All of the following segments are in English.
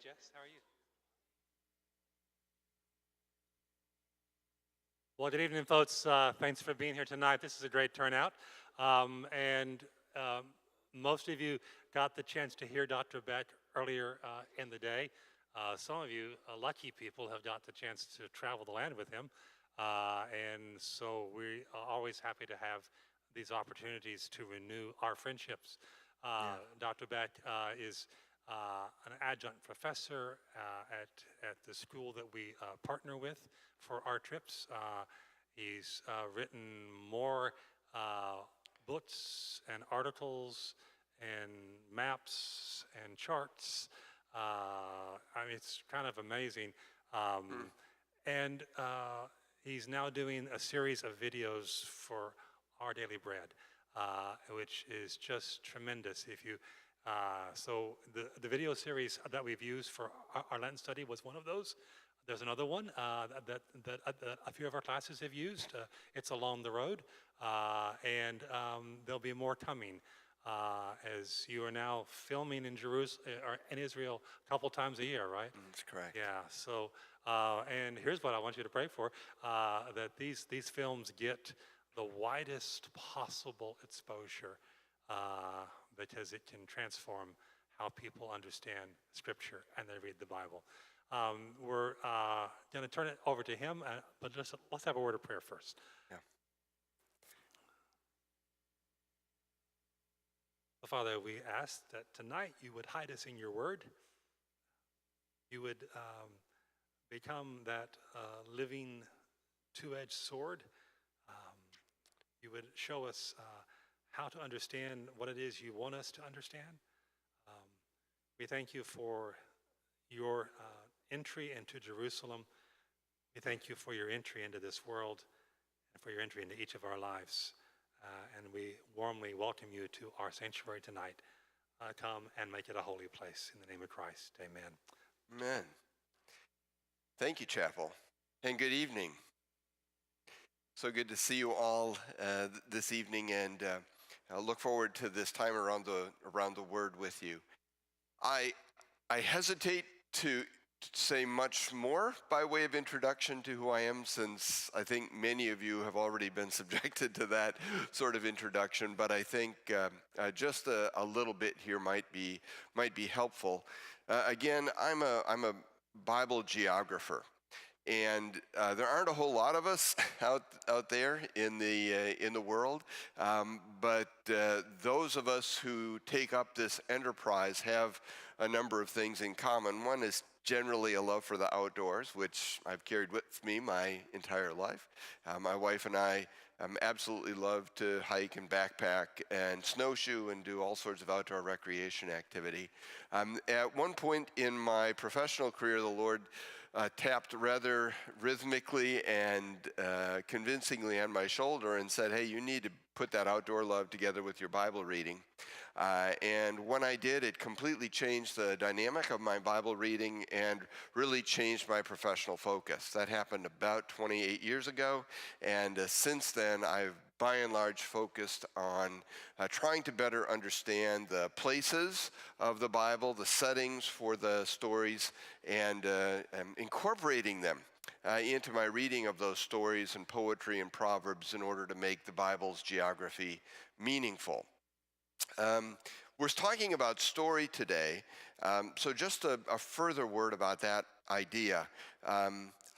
Jess, how are you? Well, good evening, folks. Thanks for being here tonight. This is a great turnout. And most of you got the chance to hear Dr. Beck earlier in the day. Some of you, lucky people, have got the chance to travel the land with him. And so we are always happy to have these opportunities to renew our friendships. Dr. Beck is an adjunct professor at the school that we partner with for our trips. He's written more books and articles and maps and charts. I mean, it's kind of amazing. And he's now doing a series of videos for Our Daily Bread, which is just tremendous. If you so the video series that we've used for our Lenten study was one of those. There's another one that a few of our classes have used. It's Along the Road, and there'll be more coming as you are now filming in Jerusalem or in Israel a couple times a year, right? That's correct. Yeah. So, and here's what I want you to pray for: that these films get the widest possible exposure. Because it can transform how people understand Scripture and they read the Bible. We're going to turn it over to him, but let's have a word of prayer first. Yeah. Well, Father, we ask that tonight you would hide us in your word. You would become that living two-edged sword. You would show us how to understand what it is you want us to understand. We thank you for your entry into Jerusalem. We thank you for your entry into this world and for your entry into each of our lives. And we warmly welcome you to our sanctuary tonight. Come and make it a holy place in the name of Christ. Amen. Amen. Thank you, Chapel, and good evening. So good to see you all this evening, and I look forward to this time around the Word with you. I hesitate to say much more by way of introduction to who I am, since I think many of you have already been subjected to that sort of introduction. But I think just a little bit here might be helpful. Again, I'm a Bible geographer. And there aren't a whole lot of us out there in the world, but those of us who take up this enterprise have a number of things in common. One is generally a love for the outdoors, which I've carried with me my entire life. My wife and I absolutely love to hike and backpack and snowshoe and do all sorts of outdoor recreation activity. At one point in my professional career, the Lord tapped rather rhythmically and convincingly on my shoulder and said, hey, you need to put that outdoor love together with your Bible reading. And when I did, it completely changed the dynamic of my Bible reading and really changed my professional focus. That happened about 28 years ago, and since then I've by and large focused on trying to better understand the places of the Bible, the settings for the stories, and incorporating them into my reading of those stories and poetry and proverbs in order to make the Bible's geography meaningful. We're talking about story today, so just a further word about that idea.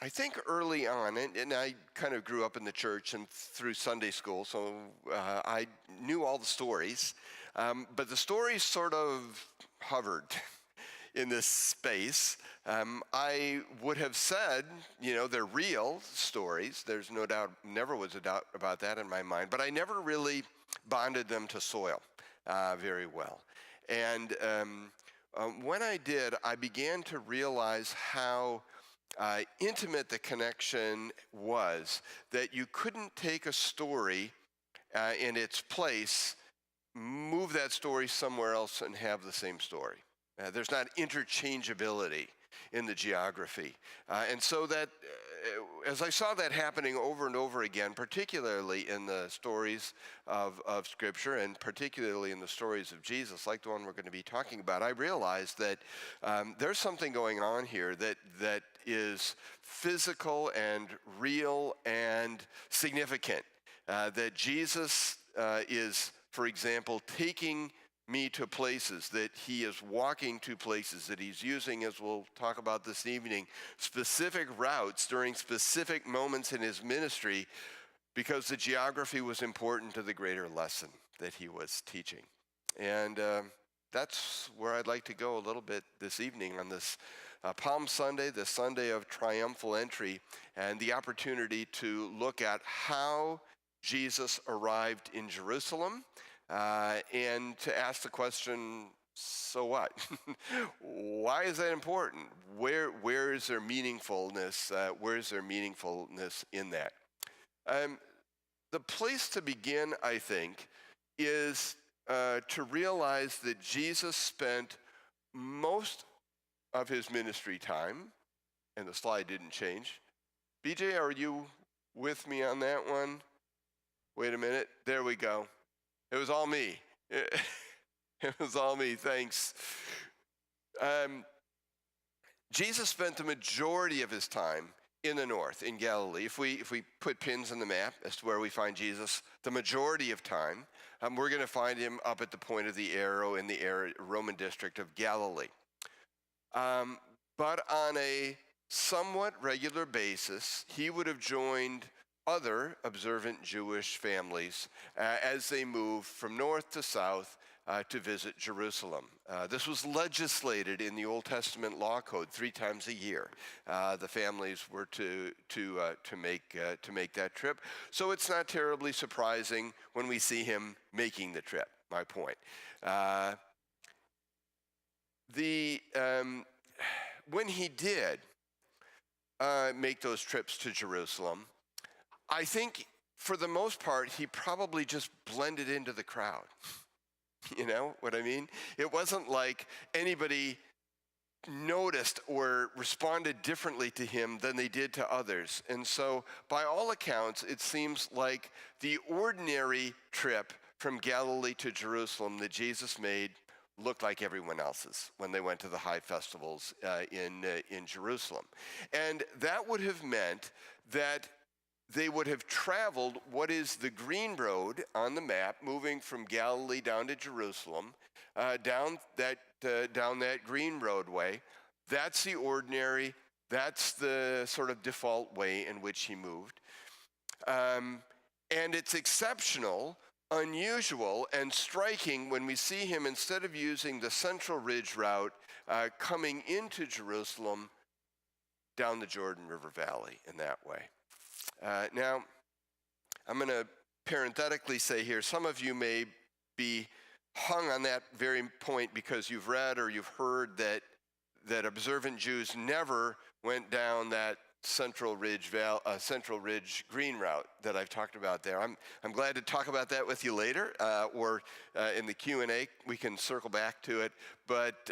I think early on, and I kind of grew up in the church and through Sunday school, so I knew all the stories, but the stories sort of hovered in this space. I would have said, they're real stories. There's no doubt, never was a doubt about that in my mind, but I never really bonded them to soil very well. And when I did, I began to realize how intimate the connection was, that you couldn't take a story in its place, move that story somewhere else and have the same story. There's not interchangeability in the geography. And so that as I saw that happening over and over again, particularly in the stories of Scripture and particularly in the stories of Jesus, like the one we're going to be talking about, I realized that there's something going on here that is physical and real and significant. That Jesus is, for example, taking me to places, that he is walking to places, that he's using, as we'll talk about this evening, specific routes during specific moments in his ministry because the geography was important to the greater lesson that he was teaching. And that's where I'd like to go a little bit this evening on this Palm Sunday, the Sunday of triumphal entry, and the opportunity to look at how Jesus arrived in Jerusalem, and to ask the question, so what? Why is that important? Where is there meaningfulness? Where is there meaningfulness in that? The place to begin, I think, is to realize that Jesus spent most of his ministry time, and the slide didn't change. BJ, are you with me on that one? Wait a minute. There we go. It was all me. It was all me. Thanks. Jesus spent the majority of his time in the north, in Galilee. If we put pins in the map as to where we find Jesus, the majority of time, we're going to find him up at the point of the arrow in the Roman district of Galilee. But on a somewhat regular basis, he would have joined other observant Jewish families as they moved from north to south to visit Jerusalem. This was legislated in the Old Testament law code 3 times a year. The families were to make that trip. So it's not terribly surprising when we see him making the trip. My point. When he did make those trips to Jerusalem, I think for the most part, he probably just blended into the crowd. You know what I mean? It wasn't like anybody noticed or responded differently to him than they did to others. And so, by all accounts, it seems like the ordinary trip from Galilee to Jerusalem that Jesus made looked like everyone else's when they went to the high festivals in Jerusalem. And that would have meant that they would have traveled what is the green road on the map, moving from Galilee down to Jerusalem, down that green roadway. That's the ordinary, that's the sort of default way in which he moved. And it's exceptional, unusual, and striking when we see him, instead of using the Central Ridge route, coming into Jerusalem down the Jordan River Valley in that way. Now, I'm going to parenthetically say here, some of you may be hung on that very point because you've read or you've heard that observant Jews never went down that Central Ridge green route that I've talked about there. I'm glad to talk about that with you later, or in the Q&A we can circle back to it. But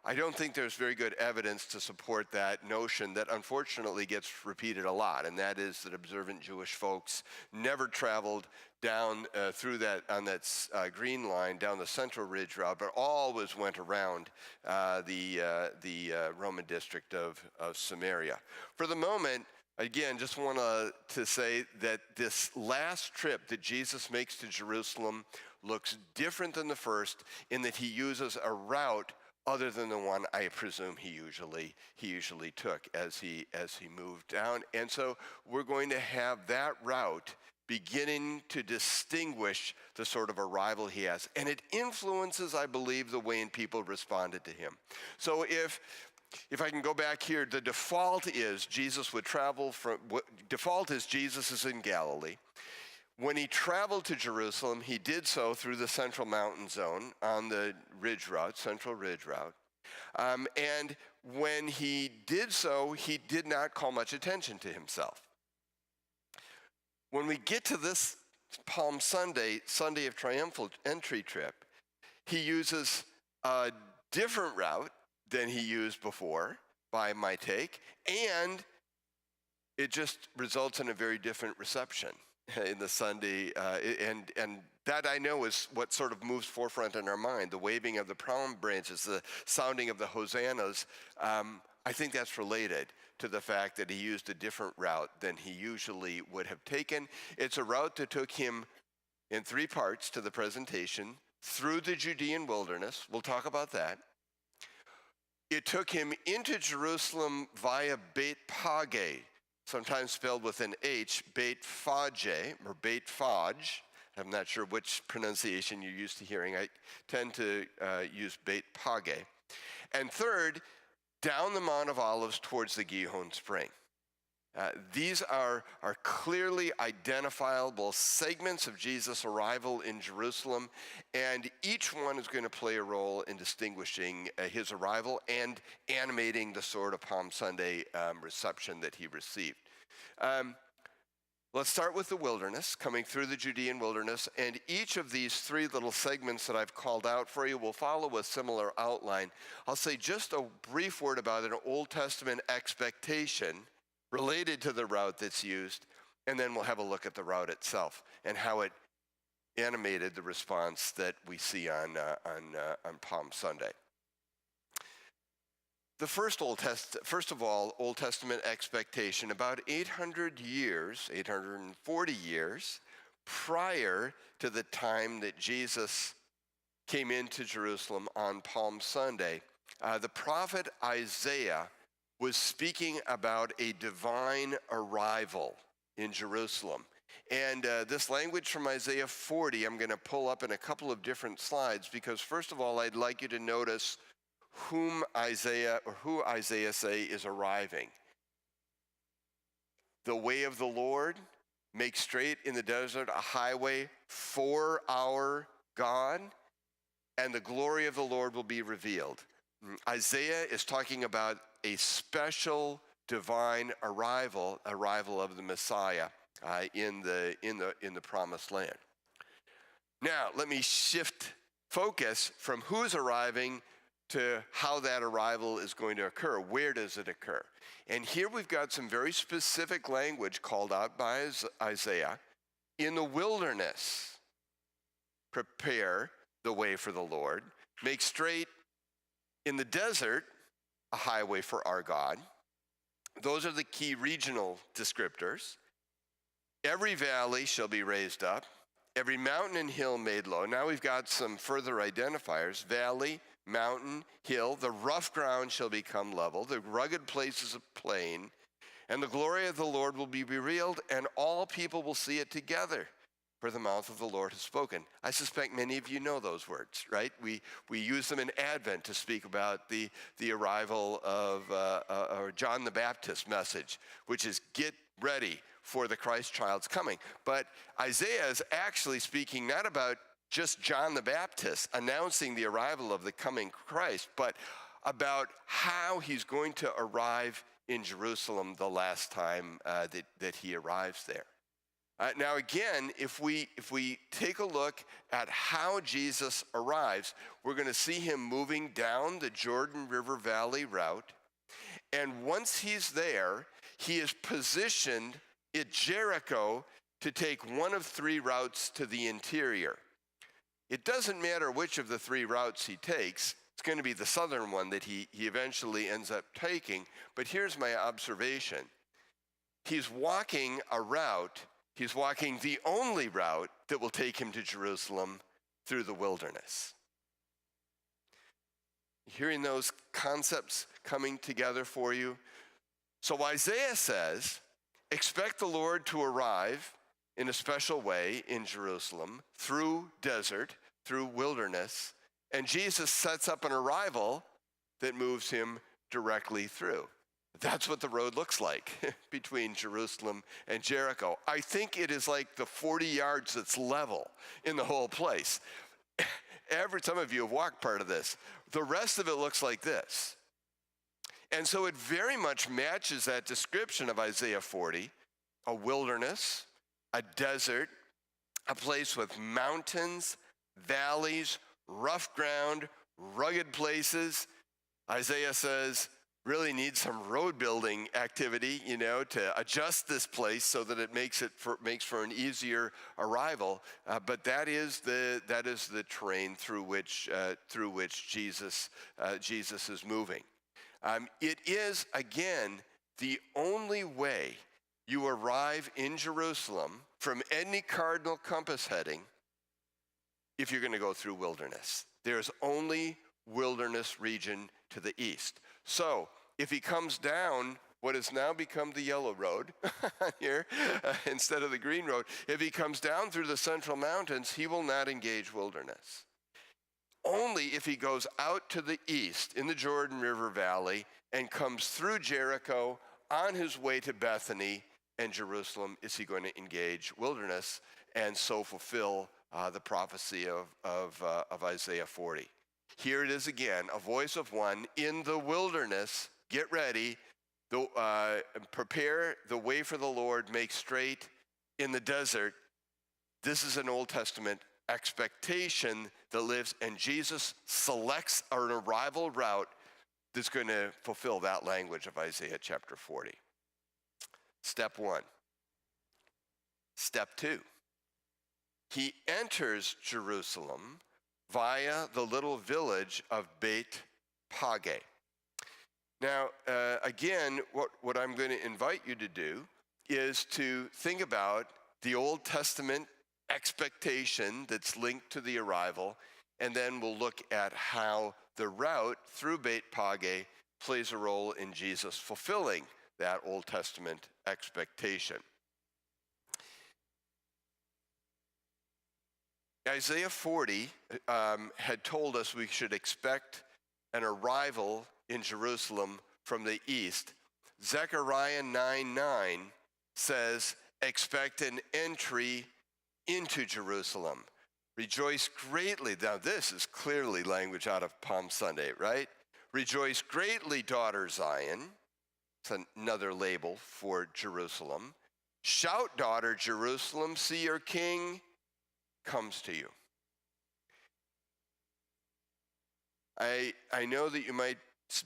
I don't think there's very good evidence to support that notion that unfortunately gets repeated a lot, and that is that observant Jewish folks never traveled down through that on that green line down the Central Ridge route, but always went around the Roman district of Samaria. For the moment, again, just want to say that this last trip that Jesus makes to Jerusalem looks different than the first in that he uses a route other than the one I presume he usually took as he moved down. And so we're going to have that route beginning to distinguish the sort of arrival he has. And it influences, I believe, the way in people responded to him. So if I can go back here, the default is Jesus would travel default is Jesus is in Galilee. When he traveled to Jerusalem, he did so through the Central Mountain Zone on the Ridge Route, Central Ridge Route. And when he did so, he did not call much attention to himself. When we get to this Palm Sunday, Sunday of Triumphal Entry trip, he uses a different route than he used before, by my take, and it just results in a very different reception in the Sunday. And that I know is what sort of moves forefront in our mind, the waving of the palm branches, the sounding of the hosannas. I think that's related to the fact that he used a different route than he usually would have taken. It's a route that took him in three parts to the presentation, through the Judean wilderness. We'll talk about that. It took him into Jerusalem via Beit Page, sometimes spelled with an H, Beit Phage, or Beit Phage. I'm not sure which pronunciation you're used to hearing. I tend to use Beit Page. And third, down the Mount of Olives towards the Gihon Spring. These are clearly identifiable segments of Jesus' arrival in Jerusalem, and each one is going to play a role in distinguishing his arrival and animating the sort of Palm Sunday reception that he received. Let's start with the wilderness, coming through the Judean wilderness, and each of these three little segments that I've called out for you will follow a similar outline. I'll say just a brief word about an Old Testament expectation related to the route that's used, and then we'll have a look at the route itself and how it animated the response that we see on Palm Sunday. The first of all, Old Testament expectation, about 840 years prior to the time that Jesus came into Jerusalem on Palm Sunday, the prophet Isaiah was speaking about a divine arrival in Jerusalem. And this language from Isaiah 40, I'm going to pull up in a couple of different slides, because first of all, I'd like you to notice who Isaiah say is arriving. The way of the Lord, make straight in the desert a highway for our God, and the glory of the Lord will be revealed. Isaiah is talking about a special divine arrival of the Messiah in the promised land. Now, let me shift focus from who's arriving to how that arrival is going to occur. Where does it occur? And here we've got some very specific language called out by Isaiah. In the wilderness, prepare the way for the Lord. Make straight in the desert a highway for our God. Those are the key regional descriptors. Every valley shall be raised up, every mountain and hill made low. Now we've got some further identifiers. Valley, mountain, hill. The rough ground shall become level, the rugged places a plain, and the glory of the Lord will be revealed, and all people will see it together. For the mouth of the Lord has spoken. I suspect many of you know those words, right? We use them in Advent to speak about the arrival of John the Baptist message, which is get ready for the Christ child's coming. But Isaiah is actually speaking not about just John the Baptist announcing the arrival of the coming Christ, but about how he's going to arrive in Jerusalem the last time that he arrives there. Now again, if we take a look at how Jesus arrives, we're going to see him moving down the Jordan River Valley route. And once he's there, he is positioned at Jericho to take one of three routes to the interior. It doesn't matter which of the three routes he takes. It's going to be the southern one that he eventually ends up taking. But here's my observation. He's walking the only route that will take him to Jerusalem through the wilderness. Hearing those concepts coming together for you? So Isaiah says, expect the Lord to arrive in a special way in Jerusalem through desert, through wilderness, and Jesus sets up an arrival that moves him directly through. That's what the road looks like between Jerusalem and Jericho. I think it is like the 40 yards that's level in the whole place. Some of you have walked part of this. The rest of it looks like this. And so it very much matches that description of Isaiah 40, a wilderness, a desert, a place with mountains, valleys, rough ground, rugged places. Isaiah says, really need some road building activity, to adjust this place so that it makes for an easier arrival. But that is the terrain through which Jesus is moving. It is again the only way you arrive in Jerusalem from any cardinal compass heading if you're going to go through wilderness. There's only wilderness region to the east. So if he comes down what has now become the yellow road here instead of the green road, if he comes down through the Central Mountains, he will not engage wilderness. Only if he goes out to the east in the Jordan River Valley and comes through Jericho on his way to Bethany and Jerusalem is he going to engage wilderness and so fulfill the prophecy of Isaiah 40. Here it is again, a voice of one in the wilderness. Get ready, prepare the way for the Lord, make straight in the desert. This is an Old Testament expectation that lives, and Jesus selects an arrival route that's going to fulfill that language of Isaiah chapter 40. Step 1. Step 2. He enters Jerusalem via the little village of Beit Page. Now, again, what I'm going to invite you to do is to think about the Old Testament expectation that's linked to the arrival, and then we'll look at how the route through Beit Page plays a role in Jesus fulfilling that Old Testament expectation. Isaiah 40 had told us we should expect an arrival in Jerusalem from the east. Zechariah 9:9 says, expect an entry into Jerusalem. Rejoice greatly. Now this is clearly language out of Palm Sunday, right? Rejoice greatly, daughter Zion. It's another label for Jerusalem. Shout, daughter Jerusalem, see your king comes to you. I know that you might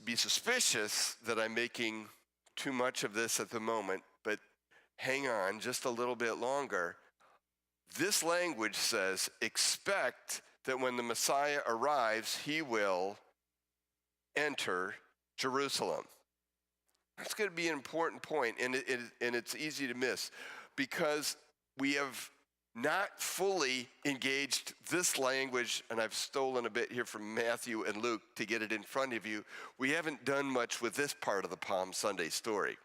be suspicious that I'm making too much of this at the moment, but hang on just a little bit longer. This language says, expect that when the Messiah arrives, he will enter Jerusalem. That's going to be an important point, and it's easy to miss because we have not fully engaged this language, and I've stolen a bit here from Matthew and Luke to get it in front of you. We haven't done much with this part of the Palm Sunday story.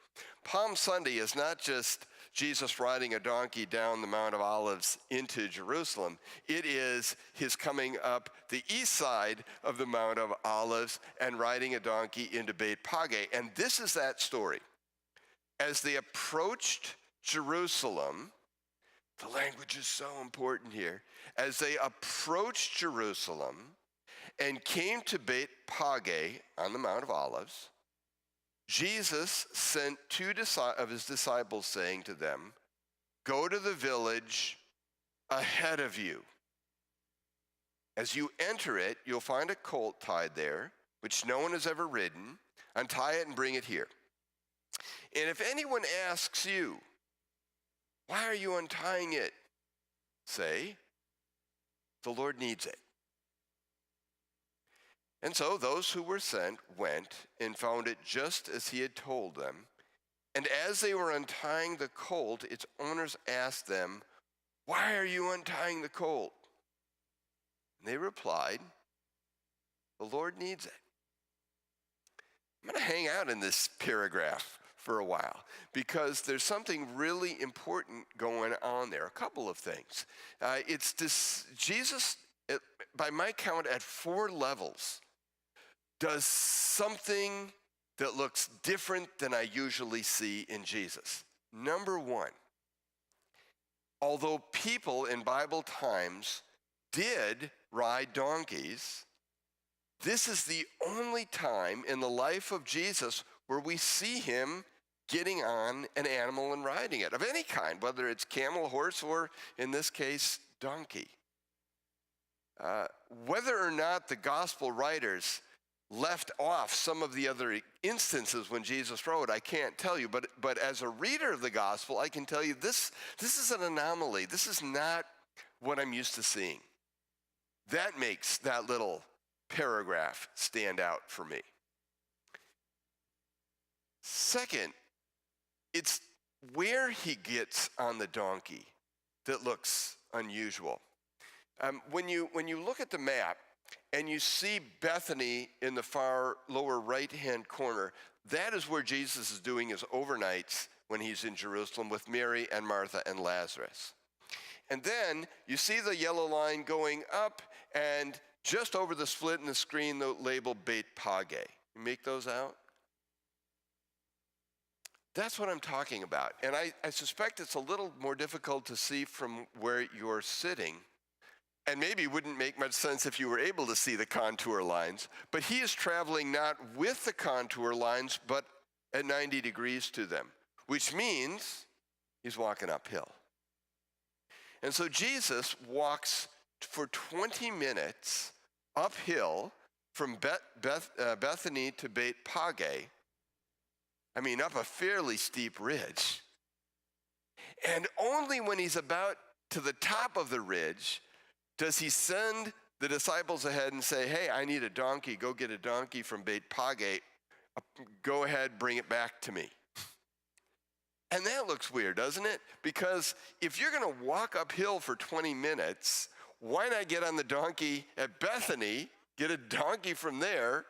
Palm Sunday is not just Jesus riding a donkey down the Mount of Olives into Jerusalem. It is his coming up the east side of the Mount of Olives and riding a donkey into Beit Page. And this is that story. As they approached Jerusalem, the language is so important here. As they approached Jerusalem and came to Beit Page on the Mount of Olives, Jesus sent two of his disciples, saying to them, go to the village ahead of you. As you enter it, you'll find a colt tied there, which no one has ever ridden. Untie it and bring it here. And if anyone asks you, why are you untying it? Say, the Lord needs it. And so those who were sent went and found it just as he had told them. And as they were untying the colt, its owners asked them, why are you untying the colt? And they replied, the Lord needs it. I'm going to hang out in this paragraph for a while because there's something really important going on there. A couple of things. It's this Jesus, by my count, at 4 levels, does something that looks different than I usually see in Jesus. Number 1, although people in Bible times did ride donkeys, this is the only time in the life of Jesus where we see him getting on an animal and riding it, of any kind, whether it's camel, horse, or in this case, donkey. Whether or not the gospel writers left off some of the other instances when Jesus wrote, I can't tell you. But as a reader of the gospel, I can tell you this is an anomaly. This is not what I'm used to seeing. That makes that little paragraph stand out for me. Second, it's where he gets on the donkey that looks unusual. When you look at the map and you see Bethany in the far lower right-hand corner, that is where Jesus is doing his overnights when he's in Jerusalem with Mary and Martha and Lazarus. And then you see the yellow line going up, and just over the split in the screen, the label Beit Page. You make those out? That's what I'm talking about. And I suspect it's a little more difficult to see from where you're sitting. And maybe it wouldn't make much sense if you were able to see the contour lines. But he is traveling not with the contour lines, but at 90 degrees to them, which means he's walking uphill. And so Jesus walks for 20 minutes uphill from Bethany to Beit Page. I mean, up a fairly steep ridge. And only when he's about to the top of the ridge does he send the disciples ahead and say, hey, I need a donkey. Go get a donkey from Beit Page. Go ahead, bring it back to me. And that looks weird, doesn't it? Because if you're going to walk uphill for 20 minutes, why not get on the donkey at Bethany, get a donkey from there,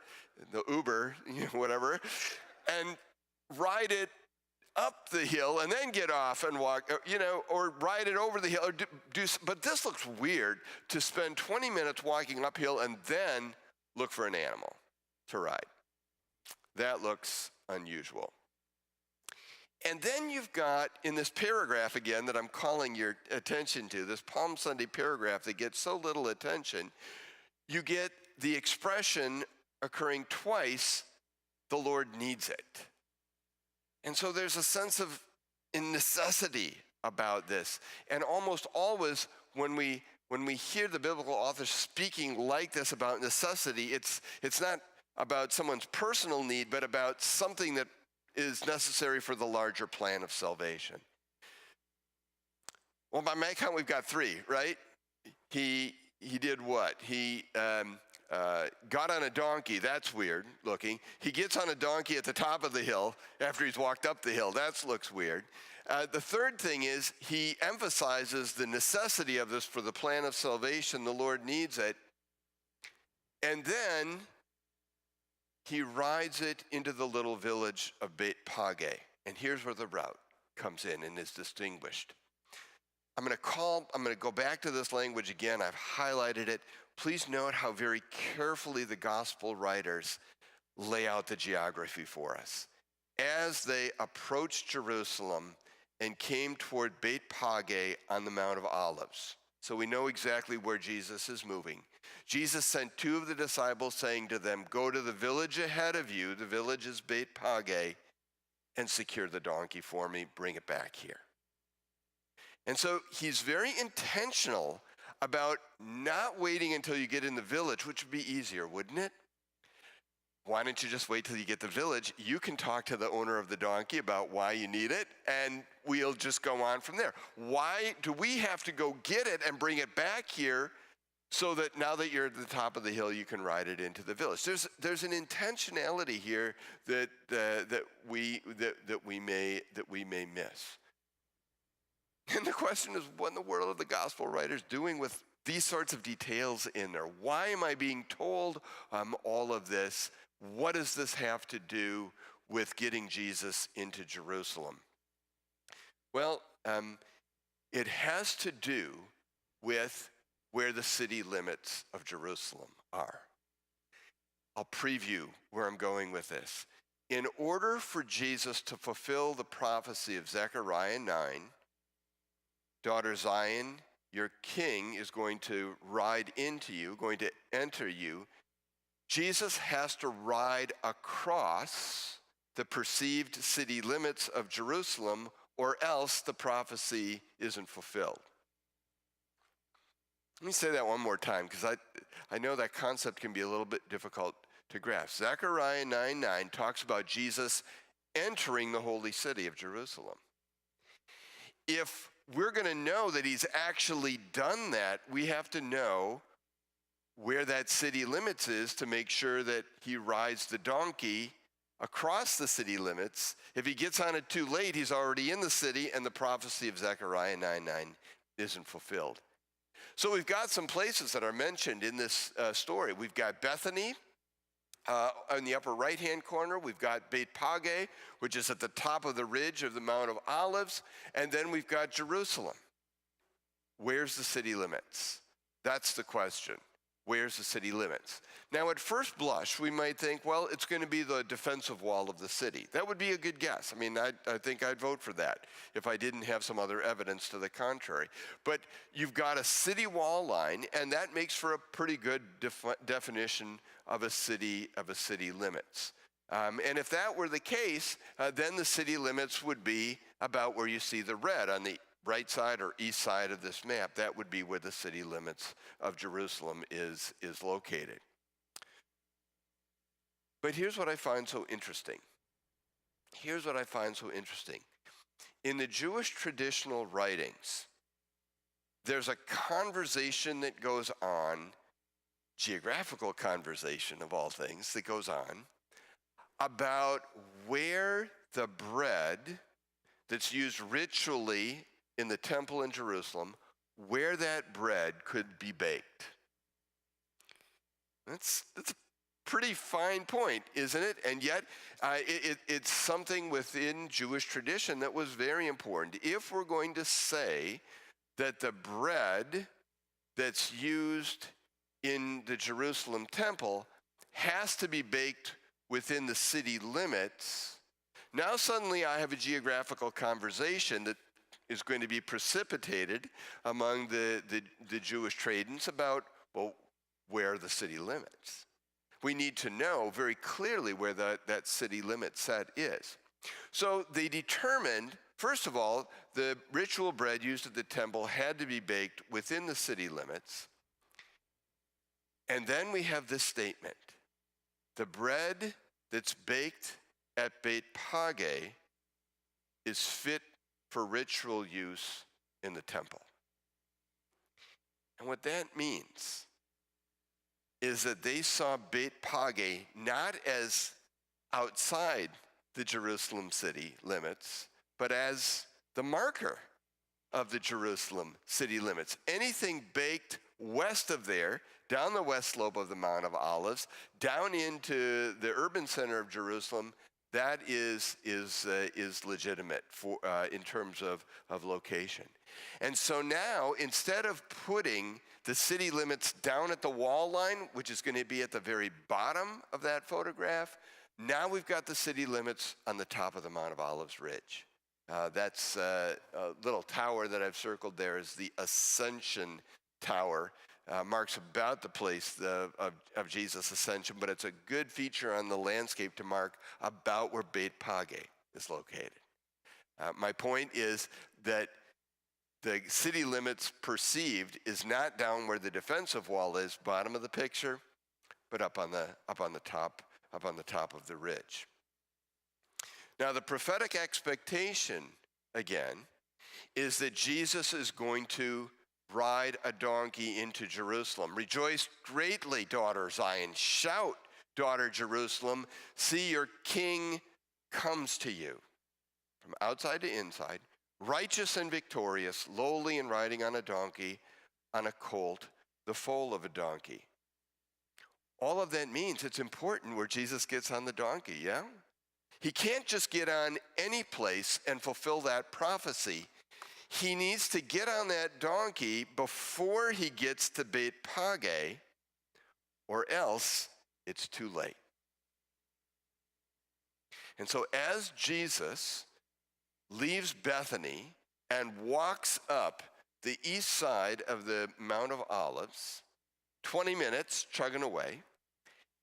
the Uber, whatever, and ride it up the hill and then get off and walk, or ride it over the hill. But this looks weird to spend 20 minutes walking uphill and then look for an animal to ride. That looks unusual. And then you've got, in this paragraph again that I'm calling your attention to, this Palm Sunday paragraph that gets so little attention, you get the expression occurring twice, the Lord needs it. And so there's a sense of necessity about this. And almost always when we hear the biblical authors speaking like this about necessity, it's not about someone's personal need, but about something that is necessary for the larger plan of salvation. Well, by my count, we've got three, right? He did what? He got on a donkey. That's weird looking. He gets on a donkey at the top of the hill after he's walked up the hill. That looks weird. The third thing is he emphasizes the necessity of this for the plan of salvation. The Lord needs it. And then he rides it into the little village of Beit Page. And here's where the route comes in and is distinguished. I'm going to go back to this language again. I've highlighted it. Please note how very carefully the gospel writers lay out the geography for us. As they approached Jerusalem and came toward Beit Page on the Mount of Olives. So we know exactly where Jesus is moving. Jesus sent two of the disciples saying to them, go to the village ahead of you, the village is Beit Page, and secure the donkey for me, bring it back here. And so he's very intentional about not waiting until you get in the village, which would be easier, wouldn't it? Why don't you just wait till you get to the village? You can talk to the owner of the donkey about why you need it, and we'll just go on from there. Why do we have to go get it and bring it back here so that now that you're at the top of the hill, you can ride it into the village? There's an intentionality here that we may miss. And the question is, what in the world are the gospel writers doing with these sorts of details in there? Why am I being told all of this? What does this have to do with getting Jesus into Jerusalem? Well, it has to do with where the city limits of Jerusalem are. I'll preview where I'm going with this. In order for Jesus to fulfill the prophecy of Zechariah 9, daughter Zion, your king is going to ride into you, going to enter you. Jesus has to ride across the perceived city limits of Jerusalem, or else the prophecy isn't fulfilled. Let me say that one more time, because I know that concept can be a little bit difficult to grasp. Zechariah 9:9 talks about Jesus entering the holy city of Jerusalem. If we're going to know that he's actually done that, we have to know where that city limits is to make sure that he rides the donkey across the city limits. If he gets on it too late, he's already in the city, and the prophecy of Zechariah 9:9 isn't fulfilled. So we've got some places that are mentioned in this story. We've got Bethany in the upper right-hand corner. We've got Bethphage, which is at the top of the ridge of the Mount of Olives. And then we've got Jerusalem. Where's the city limits? That's the question. Where's the city limits? Now, at first blush, we might think, well, it's going to be the defensive wall of the city. That would be a good guess. I mean, I think I'd vote for that if I didn't have some other evidence to the contrary. But you've got a city wall line, and that makes for a pretty good definition of a city limits. And if that were the case, then the city limits would be about where you see the red on the right side or east side of this map. That would be where the city limits of Jerusalem is located. But here's what I find so interesting. In the Jewish traditional writings, there's a conversation that goes on, geographical conversation of all things that goes on, about where the bread that's used ritually in the temple in Jerusalem, where that bread could be baked. That's a pretty fine point, isn't it? And yet, it's something within Jewish tradition that was very important. If we're going to say that the bread that's used in the Jerusalem temple has to be baked within the city limits, now suddenly I have a geographical conversation that is going to be precipitated among the Jewish traders about, well, where are the city limits? We need to know very clearly where that city limit set is. So they determined, first of all, the ritual bread used at the temple had to be baked within the city limits. And then we have this statement: the bread that's baked at Bethphage is fit for ritual use in the temple. And what that means is that they saw Bethphage not as outside the Jerusalem city limits, but as the marker of the Jerusalem city limits. Anything baked west of there, down the west slope of the Mount of Olives, down into the urban center of Jerusalem, that is legitimate for in terms of location. And so now, instead of putting the city limits down at the wall line, which is going to be at the very bottom of that photograph, now we've got the city limits on the top of the Mount of Olives ridge. That's a little tower that I've circled there is the Ascension Tower. Marks about the place of Jesus' ascension, but it's a good feature on the landscape to mark about where Bethphage is located. My point is that the city limits perceived is not down where the defensive wall is, bottom of the picture, but up on the top of the ridge. Now, the prophetic expectation, again, is that Jesus is going to ride a donkey into Jerusalem. Rejoice greatly, daughter Zion. Shout, daughter Jerusalem. See, your king comes to you. From outside to inside, righteous and victorious, lowly and riding on a donkey, on a colt, the foal of a donkey. All of that means it's important where Jesus gets on the donkey, yeah? He can't just get on any place and fulfill that prophecy. He needs to get on that donkey before he gets to Bethphage, or else it's too late. And so as Jesus leaves Bethany and walks up the east side of the Mount of Olives, 20 minutes chugging away,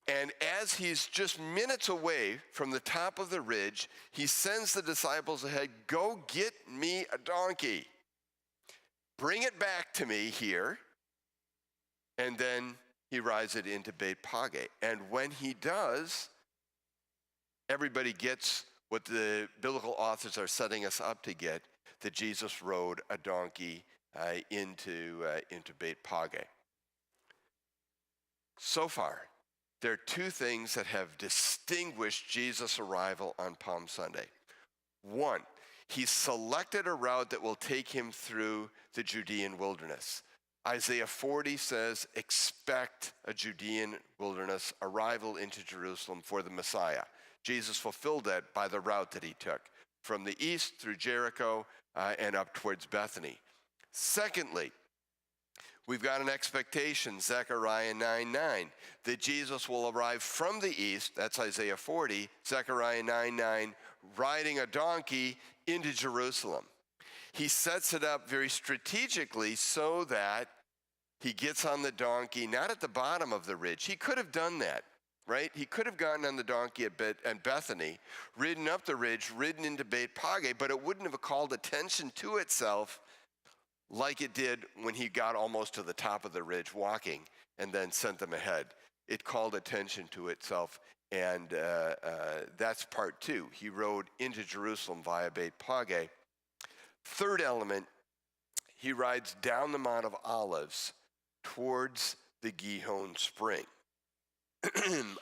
and as he's just minutes away from the top of the ridge, he sends the disciples ahead, go get me a donkey. Bring it back to me here, and then he rides it into Beit Page. And when he does, everybody gets what the biblical authors are setting us up to get, that Jesus rode a donkey into Beit Page. So far, there are two things that have distinguished Jesus' arrival on Palm Sunday. One, he selected a route that will take him through the Judean wilderness. Isaiah 40 says, expect a Judean wilderness arrival into Jerusalem for the Messiah. Jesus fulfilled that by the route that he took from the east through Jericho and up towards Bethany. Secondly, we've got an expectation, Zechariah 9:9, that Jesus will arrive from the east, that's Isaiah 40, Zechariah 9:9, riding a donkey into Jerusalem. He sets it up very strategically so that he gets on the donkey, not at the bottom of the ridge. He could have done that, right? He could have gotten on the donkey at Bethany, ridden up the ridge, ridden into Beit Page, but it wouldn't have called attention to itself like it did when he got almost to the top of the ridge walking and then sent them ahead. It called attention to itself, and that's part two. He rode into Jerusalem via Beit Page. Third element, he rides down the Mount of Olives towards the Gihon Spring.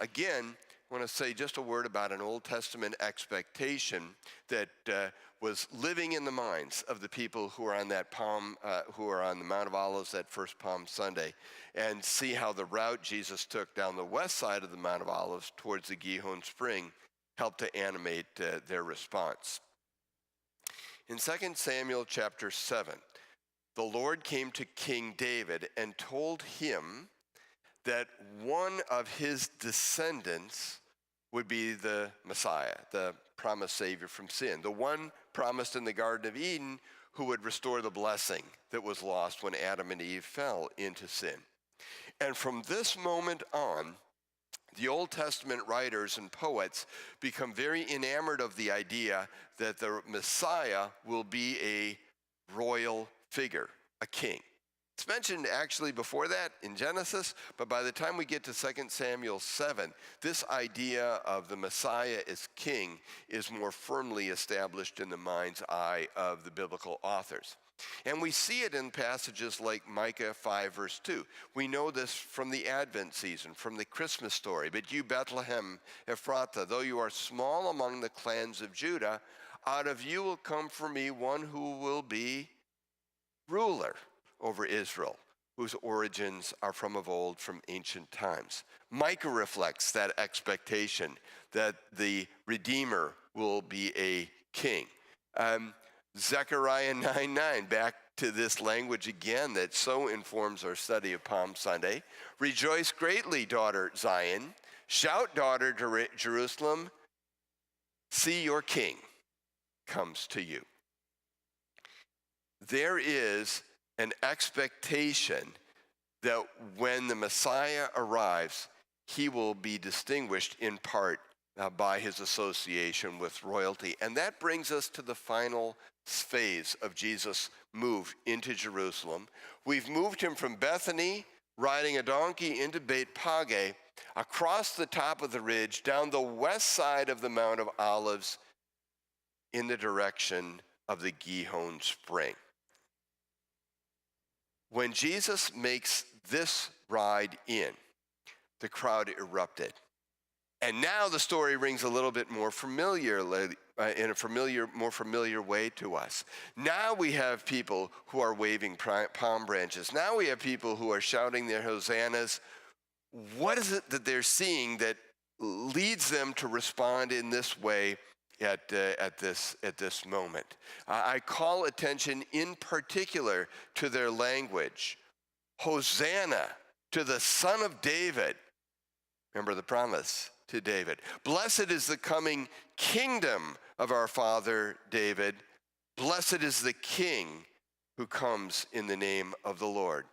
Again, I want to say just a word about an Old Testament expectation that was living in the minds of the people who are on that who are on the Mount of Olives that first Palm Sunday, and see how the route Jesus took down the west side of the Mount of Olives towards the Gihon Spring helped to animate their response. In 2 Samuel chapter 7, the Lord came to King David and told him that one of his descendants would be the Messiah, the promised Savior from sin, the one promised in the Garden of Eden who would restore the blessing that was lost when Adam and Eve fell into sin. And from this moment on, the Old Testament writers and poets become very enamored of the idea that the Messiah will be a royal figure, a king. It's mentioned actually before that in Genesis, but by the time we get to 2 Samuel 7, this idea of the Messiah as king is more firmly established in the mind's eye of the biblical authors. And we see it in passages like Micah 5, verse 2. We know this from the Advent season, from the Christmas story. But you, Bethlehem Ephrathah, though you are small among the clans of Judah, out of you will come for me one who will be ruler over Israel, whose origins are from of old, from ancient times. Micah reflects that expectation that the Redeemer will be a king. Zechariah 9:9, back to this language again that so informs our study of Palm Sunday. Rejoice greatly, daughter Zion. Shout, daughter Jerusalem. See, your king comes to you. There is an expectation that when the Messiah arrives, he will be distinguished in part by his association with royalty. And that brings us to the final phase of Jesus' move into Jerusalem. We've moved him from Bethany, riding a donkey, into Beit Page, across the top of the ridge, down the west side of the Mount of Olives, in the direction of the Gihon Spring. When Jesus makes this ride in, the crowd erupted. And now the story rings a little bit more familiar, in a more familiar way to us. Now we have people who are waving palm branches. Now we have people who are shouting their hosannas. What is it that they're seeing that leads them to respond in this way at this moment? I call attention in particular to their language. Hosanna to the Son of David. Remember the promise to David. Blessed is the coming kingdom of our father David. Blessed is the King who comes in the name of the Lord.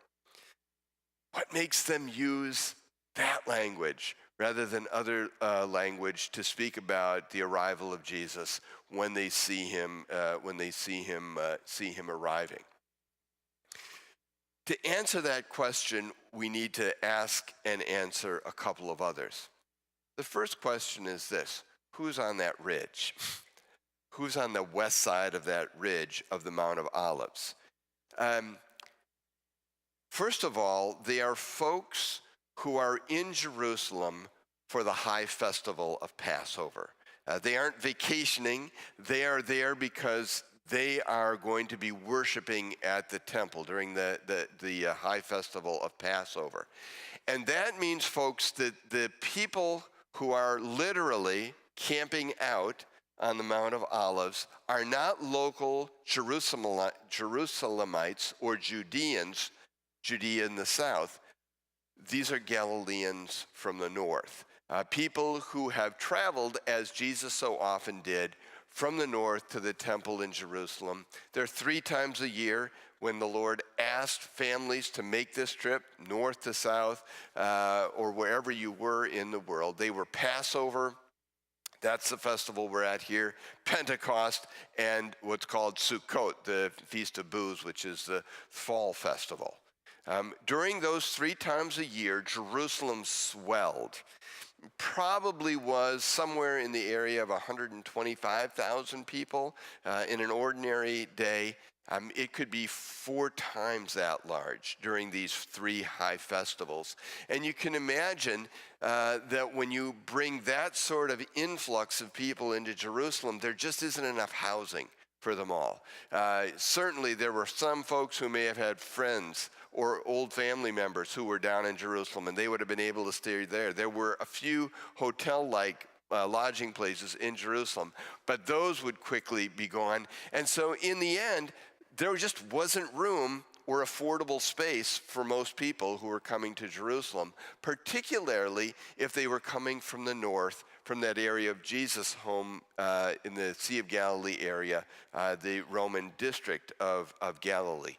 What makes them use that language rather than other language to speak about the arrival of Jesus when they see him arriving? To answer that question, we need to ask and answer a couple of others. The first question is this: who's on that ridge? Who's on the west side of that ridge of the Mount of Olives? First of all, they are folks who are in Jerusalem for the high festival of Passover. They aren't vacationing. They are there because they are going to be worshiping at the temple during the high festival of Passover. And that means, folks, that the people who are literally camping out on the Mount of Olives are not local Jerusalemites or Judeans, Judea in the south. These are Galileans from the north, people who have traveled, as Jesus so often did, from the north to the temple in Jerusalem. There are 3 times a year when the Lord asked families to make this trip, north to south, or wherever you were in the world. They were Passover. That's the festival we're at here, Pentecost, and what's called Sukkot, the Feast of Booths, which is the fall festival. During those 3 times a year, Jerusalem swelled. Probably was somewhere in the area of 125,000 people in an ordinary day. It could be 4 times that large during these 3 high festivals. And you can imagine that when you bring that sort of influx of people into Jerusalem, there just isn't enough housing for them all. Certainly there were some folks who may have had friends or old family members who were down in Jerusalem, and they would have been able to stay there. There were a few hotel-like lodging places in Jerusalem, but those would quickly be gone. And so in the end, there just wasn't room or affordable space for most people who were coming to Jerusalem, particularly if they were coming from the north, from that area of Jesus' home in the Sea of Galilee area, the Roman district of Galilee.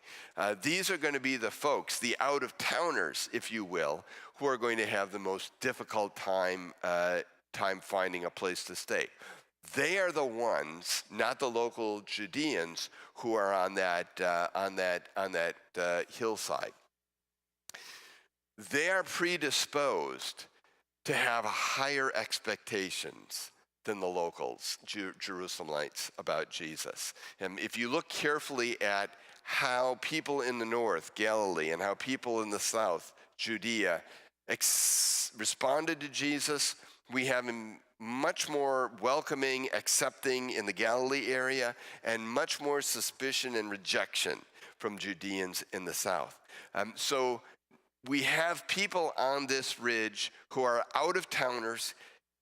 These are going to be the folks, the out-of-towners, if you will, who are going to have the most difficult time finding a place to stay. They are the ones, not the local Judeans, who are on that hillside. They are predisposed to have higher expectations than the locals, Jerusalemites, about Jesus. And if you look carefully at how people in the north, Galilee, and how people in the south, Judea, responded to Jesus, we have him much more welcoming, accepting in the Galilee area, and much more suspicion and rejection from Judeans in the south. So we have people on this ridge who are out-of-towners,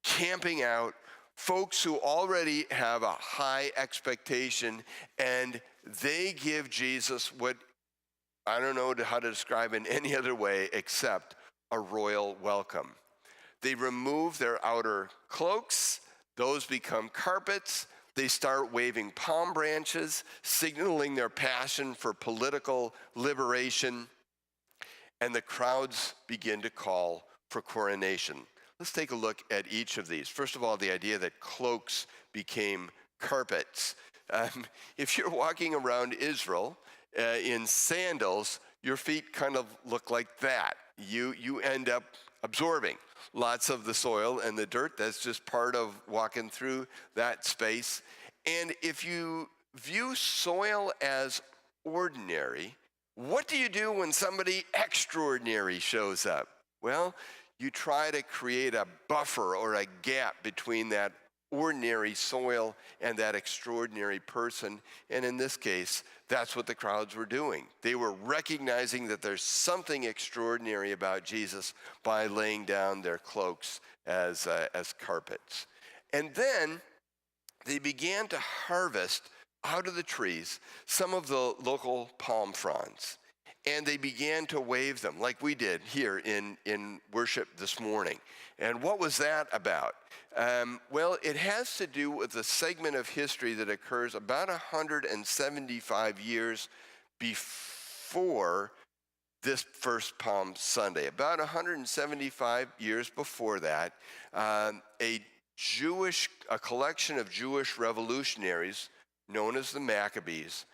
camping out, folks who already have a high expectation, and they give Jesus what I don't know how to describe in any other way except a royal welcome. They remove their outer cloaks. Those become carpets. They start waving palm branches, signaling their passion for political liberation. And the crowds begin to call for coronation. Let's take a look at each of these. First of all, the idea that cloaks became carpets. If you're walking around Israel in sandals, your feet kind of look like that. You end up absorbing lots of the soil and the dirt. That's just part of walking through that space. And if you view soil as ordinary, what do you do when somebody extraordinary shows up? Well, you try to create a buffer or a gap between that ordinary soil and that extraordinary person. And in this case, that's what the crowds were doing. They were recognizing that there's something extraordinary about Jesus by laying down their cloaks as carpets. And then they began to harvest out of the trees some of the local palm fronds. And they began to wave them like we did here in worship this morning. And what was that about? Well, it has to do with a segment of history that occurs about 175 years before this first Palm Sunday. About 175 years before that, a collection of Jewish revolutionaries known as the Maccabees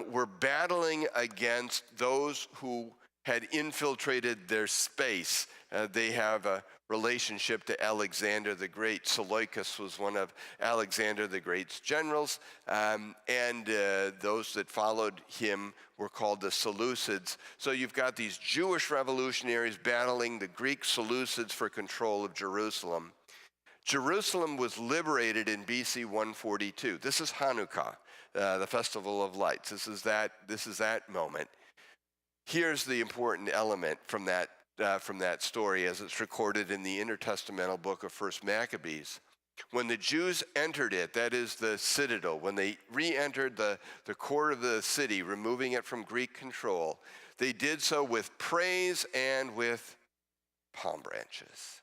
were battling against those who had infiltrated their space. They have a relationship to Alexander the Great. Seleucus was one of Alexander the Great's generals, and those that followed him were called the Seleucids. So you've got these Jewish revolutionaries battling the Greek Seleucids for control of Jerusalem. Jerusalem was liberated in BC 142. This is Hanukkah, the Festival of Lights. This is that moment. Here's the important element from that story as it's recorded in the intertestamental book of 1 Maccabees. When the Jews entered it, that is the citadel, when they re-entered the core of the city, removing it from Greek control, they did so with praise and with palm branches.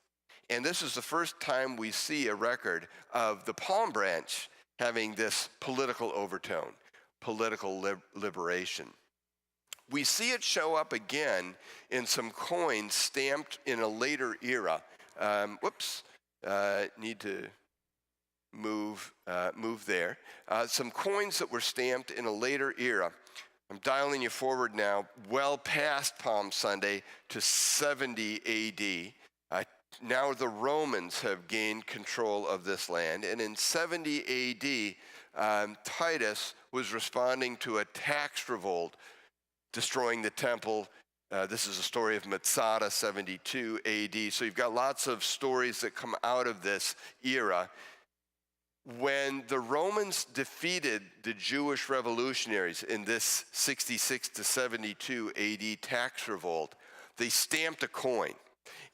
And this is the first time we see a record of the palm branch having this political overtone, political liberation. We see it show up again in some coins stamped in a later era. Need to move there. Some coins that were stamped in a later era. I'm dialing you forward now, well past Palm Sunday to 70 AD. Now the Romans have gained control of this land. And in 70 AD, Titus was responding to a tax revolt, destroying the temple. This is a story of Masada, 72 AD. So you've got lots of stories that come out of this era. When the Romans defeated the Jewish revolutionaries in this 66 to 72 AD tax revolt, they stamped a coin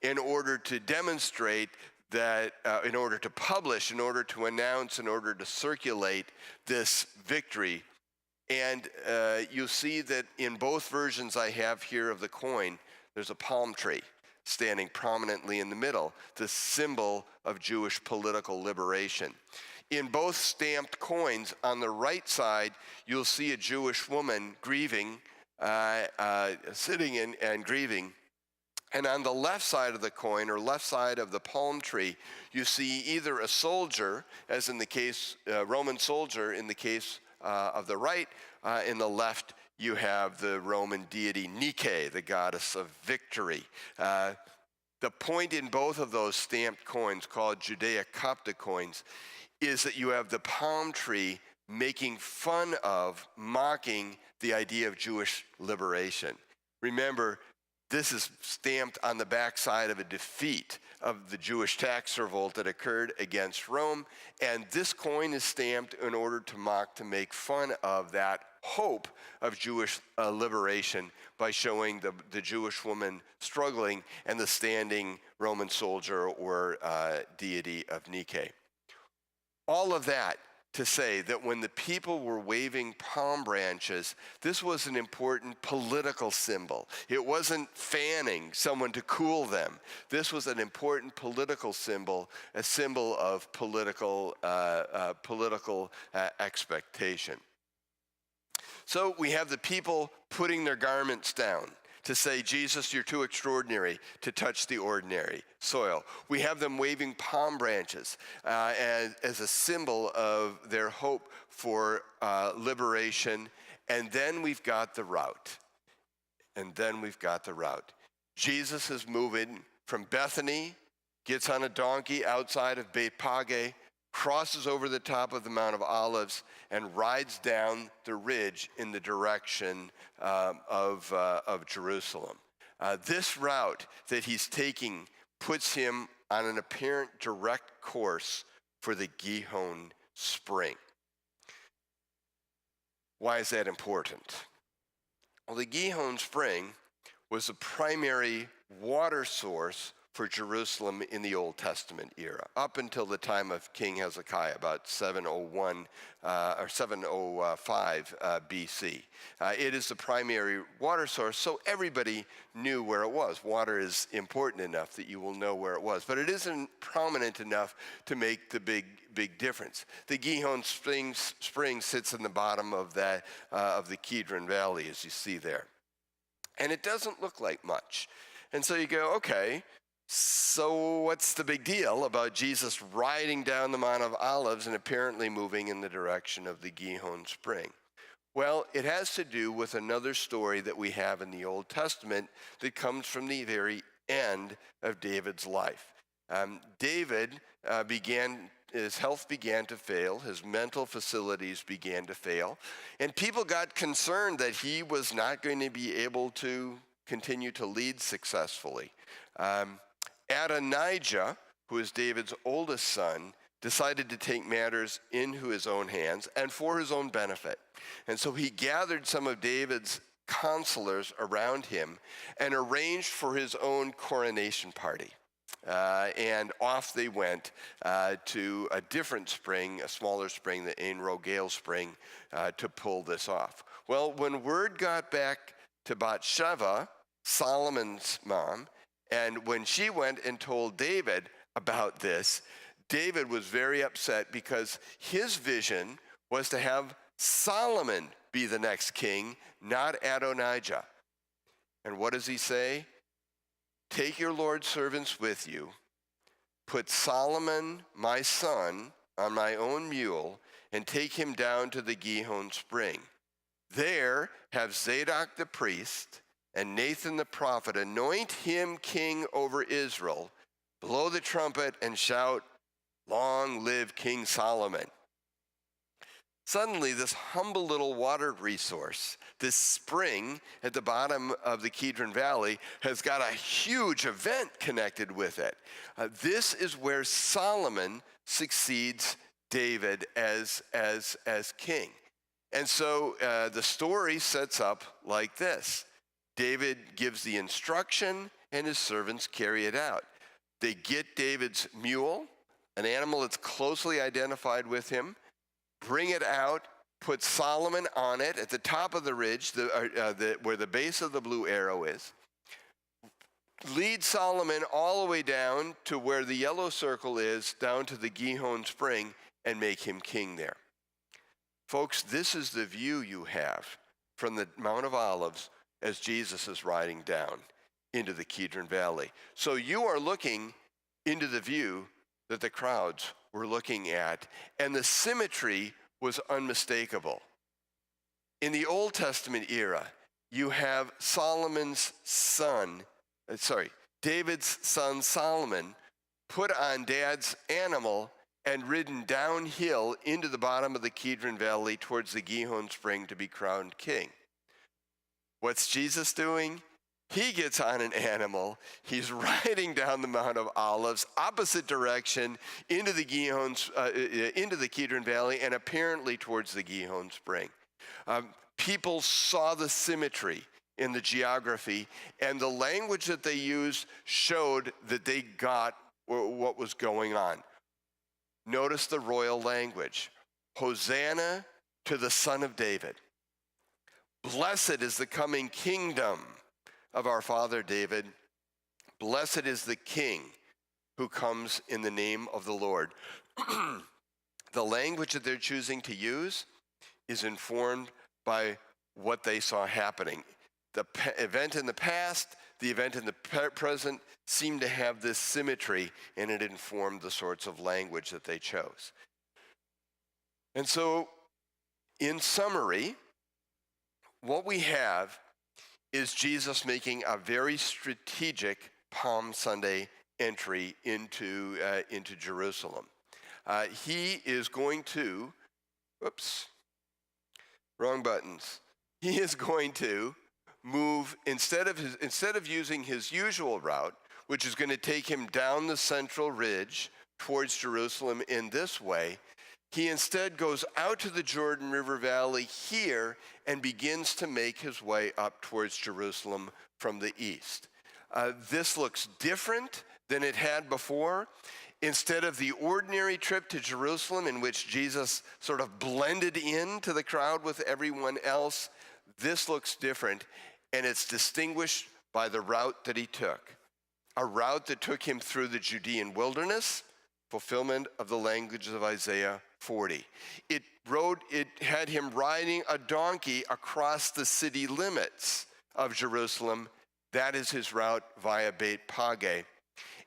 in order to demonstrate that, in order to publish, in order to announce, in order to circulate this victory. And you'll see that in both versions I have here of the coin, there's a palm tree standing prominently in the middle, the symbol of Jewish political liberation. In both stamped coins, on the right side, you'll see a Jewish woman grieving, sitting and grieving. And on the left side of the coin, or left side of the palm tree, you see either a soldier, as in the case, Roman soldier in the case of the right. In the left, you have the Roman deity Nike, the goddess of victory. The point in both of those stamped coins, called Judeo-Coptic coins, is that you have the palm tree making fun of, mocking the idea of Jewish liberation. Remember, this is stamped on the backside of a defeat of the Jewish tax revolt that occurred against Rome. And this coin is stamped in order to mock, to make fun of that hope of Jewish liberation by showing the Jewish woman struggling and the standing Roman soldier or deity of Nike. All of that to say that when the people were waving palm branches, this was an important political symbol. It wasn't fanning someone to cool them. This was an important political symbol, a symbol of political expectation. So we have the people putting their garments down to say, Jesus, you're too extraordinary to touch the ordinary soil. We have them waving palm branches as a symbol of their hope for liberation. And then we've got the route. Jesus is moving from Bethany, gets on a donkey outside of Bethphage, crosses over the top of the Mount of Olives, and rides down the ridge in the direction of Jerusalem. This route that he's taking puts him on an apparent direct course for the Gihon Spring. Why is that important? Well, the Gihon Spring was the primary water source for Jerusalem in the Old Testament era, up until the time of King Hezekiah, about 701 or 705 BC. It is the primary water source, so everybody knew where it was. Water is important enough that you will know where it was, but it isn't prominent enough to make the big difference. The Gihon Spring sits in the bottom of the Kidron Valley, as you see there, and it doesn't look like much. And so you go, okay, so what's the big deal about Jesus riding down the Mount of Olives and apparently moving in the direction of the Gihon Spring? Well, it has to do with another story that we have in the Old Testament that comes from the very end of David's life. David his health began to fail, his mental facilities began to fail, and people got concerned that he was not going to be able to continue to lead successfully. Adonijah, who is David's oldest son, decided to take matters into his own hands and for his own benefit. And so he gathered some of David's counselors around him and arranged for his own coronation party. And off they went to a different spring, a smaller spring, the Ain Rogel spring, to pull this off. Well, when word got back to Bathsheba, Solomon's mom, and when she went and told David about this, David was very upset because his vision was to have Solomon be the next king, not Adonijah. And what does he say? Take your Lord's servants with you, put Solomon, my son, on my own mule, and take him down to the Gihon spring. There have Zadok the priest and Nathan the prophet anoint him king over Israel, blow the trumpet and shout, "Long live King Solomon." Suddenly, this humble little water resource, this spring at the bottom of the Kidron Valley, has got a huge event connected with it. This is where Solomon succeeds David as king. And so the story sets up like this. David gives the instruction, and his servants carry it out. They get David's mule, an animal that's closely identified with him, bring it out, put Solomon on it at the top of the ridge, where the base of the blue arrow is, lead Solomon all the way down to where the yellow circle is, down to the Gihon spring, and make him king there. Folks, this is the view you have from the Mount of Olives as Jesus is riding down into the Kidron Valley. So you are looking into the view that the crowds were looking at, and the symmetry was unmistakable. In the Old Testament era, you have David's son Solomon put on dad's animal and ridden downhill into the bottom of the Kidron Valley towards the Gihon spring to be crowned king. What's Jesus doing? He gets on an animal. He's riding down the Mount of Olives, opposite direction, into the Kidron Valley, and apparently towards the Gihon spring. People saw the symmetry in the geography, and the language that they used showed that they got what was going on. Notice the royal language. Hosanna to the Son of David. Blessed is the coming kingdom of our father David. Blessed is the king who comes in the name of the Lord. The language that they're choosing to use is informed by what they saw happening. The event in the past, the event in the present seemed to have this symmetry, and it informed the sorts of language that they chose. And so, in summary, what we have is Jesus making a very strategic Palm Sunday entry into Jerusalem. He is going to, He is going to move, instead of using his usual route, which is going to take him down the central ridge towards Jerusalem in this way, he instead goes out to the Jordan River Valley here and begins to make his way up towards Jerusalem from the east. This looks different than it had before. Instead of the ordinary trip to Jerusalem in which Jesus sort of blended into the crowd with everyone else, this looks different, and it's distinguished by the route that he took. A route that took him through the Judean wilderness, fulfillment of the language of Isaiah 40. It had him riding a donkey across the city limits of Jerusalem. That is his route via Beit Page.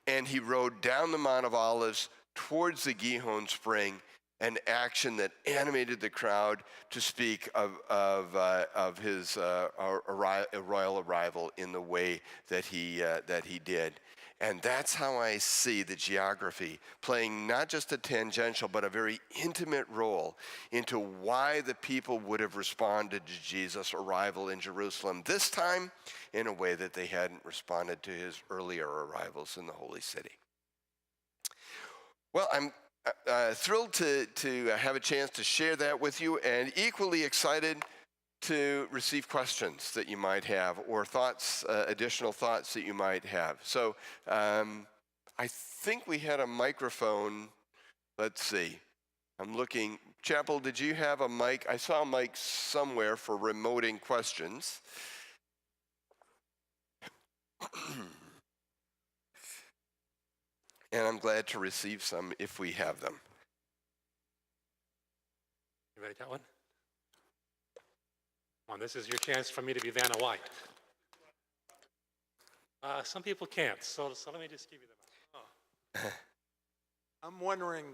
And he rode down the Mount of Olives towards the Gihon spring an action that animated the crowd to speak of his royal arrival in the way that he did. And that's how I see the geography playing not just a tangential, but a very intimate role into why the people would have responded to Jesus' arrival in Jerusalem this time in a way that they hadn't responded to his earlier arrivals in the Holy City. Well, I'm thrilled to have a chance to share that with you, and equally excited to receive questions that you might have, or thoughts, additional thoughts that you might have. So I think we had a microphone. Let's see. I'm looking. Chapel, did you have a mic? I saw a mic somewhere for remoting questions. And I'm glad to receive some if we have them. Anybody got one? Come on, this is your chance for me to be Vanna White. Some people can't, so let me just give you them. Oh. I'm wondering,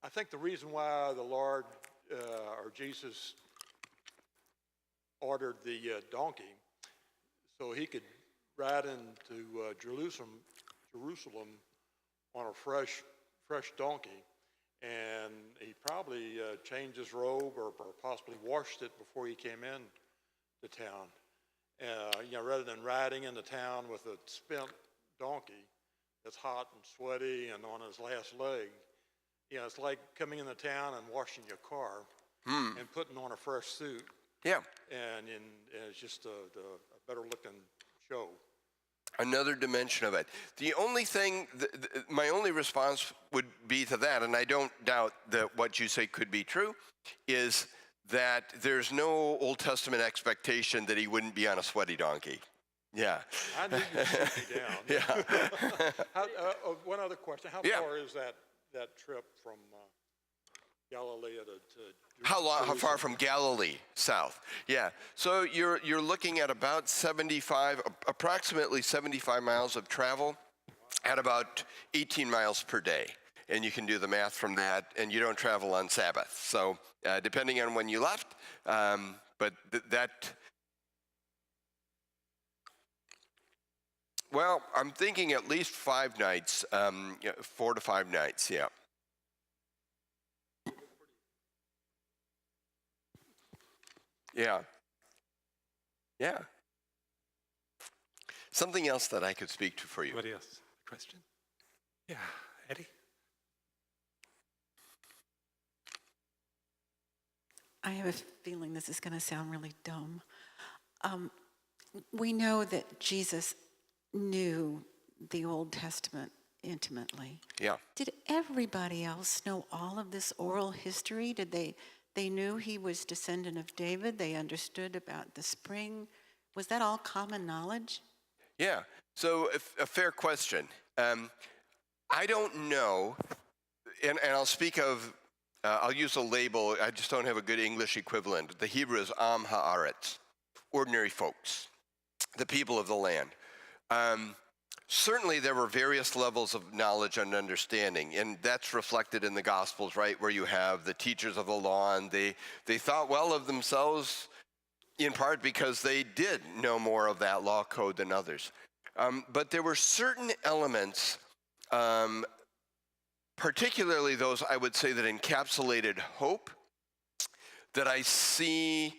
I think the reason why the Lord or Jesus ordered the donkey so he could ride into Jerusalem on a fresh donkey, and he probably changed his robe or possibly washed it before he came in to town. Rather than riding into town with a spent donkey that's hot and sweaty and on his last leg, it's like coming into town and washing your car and putting on a fresh suit. Yeah. And it's just a better looking show. Another dimension of it. The only thing, my only response would be to that, and I don't doubt that what you say could be true, is that there's no Old Testament expectation that he wouldn't be on a sweaty donkey. Yeah. I knew you'd shoot me down. Yeah. One other question. How far is that trip from Galilee to How far from Galilee south? Yeah. So you're looking at about approximately 75 miles of travel at about 18 miles per day. And you can do the math from that, and you don't travel on Sabbath. So depending on when you left, but well, I'm thinking at least 5 nights, 4 to 5 nights, yeah. Yeah. Yeah. Something else that I could speak to for you. Anybody else? Question? Yeah, Eddie? I have a feeling this is going to sound really dumb. We know that Jesus knew the Old Testament intimately. Yeah. Did everybody else know all of this oral history? Did they knew he was descendant of David? They understood about the spring? Was that all common knowledge? Yeah. So a fair question. I don't know, and I'll speak of, I'll use a label, I just don't have a good English equivalent. The Hebrew is Am Haaretz, ordinary folks, the people of the land. Certainly there were various levels of knowledge and understanding, and that's reflected in the Gospels, right, where you have the teachers of the law, and they thought well of themselves in part because they did know more of that law code than others. But there were certain elements, particularly those I would say that encapsulated hope, that I see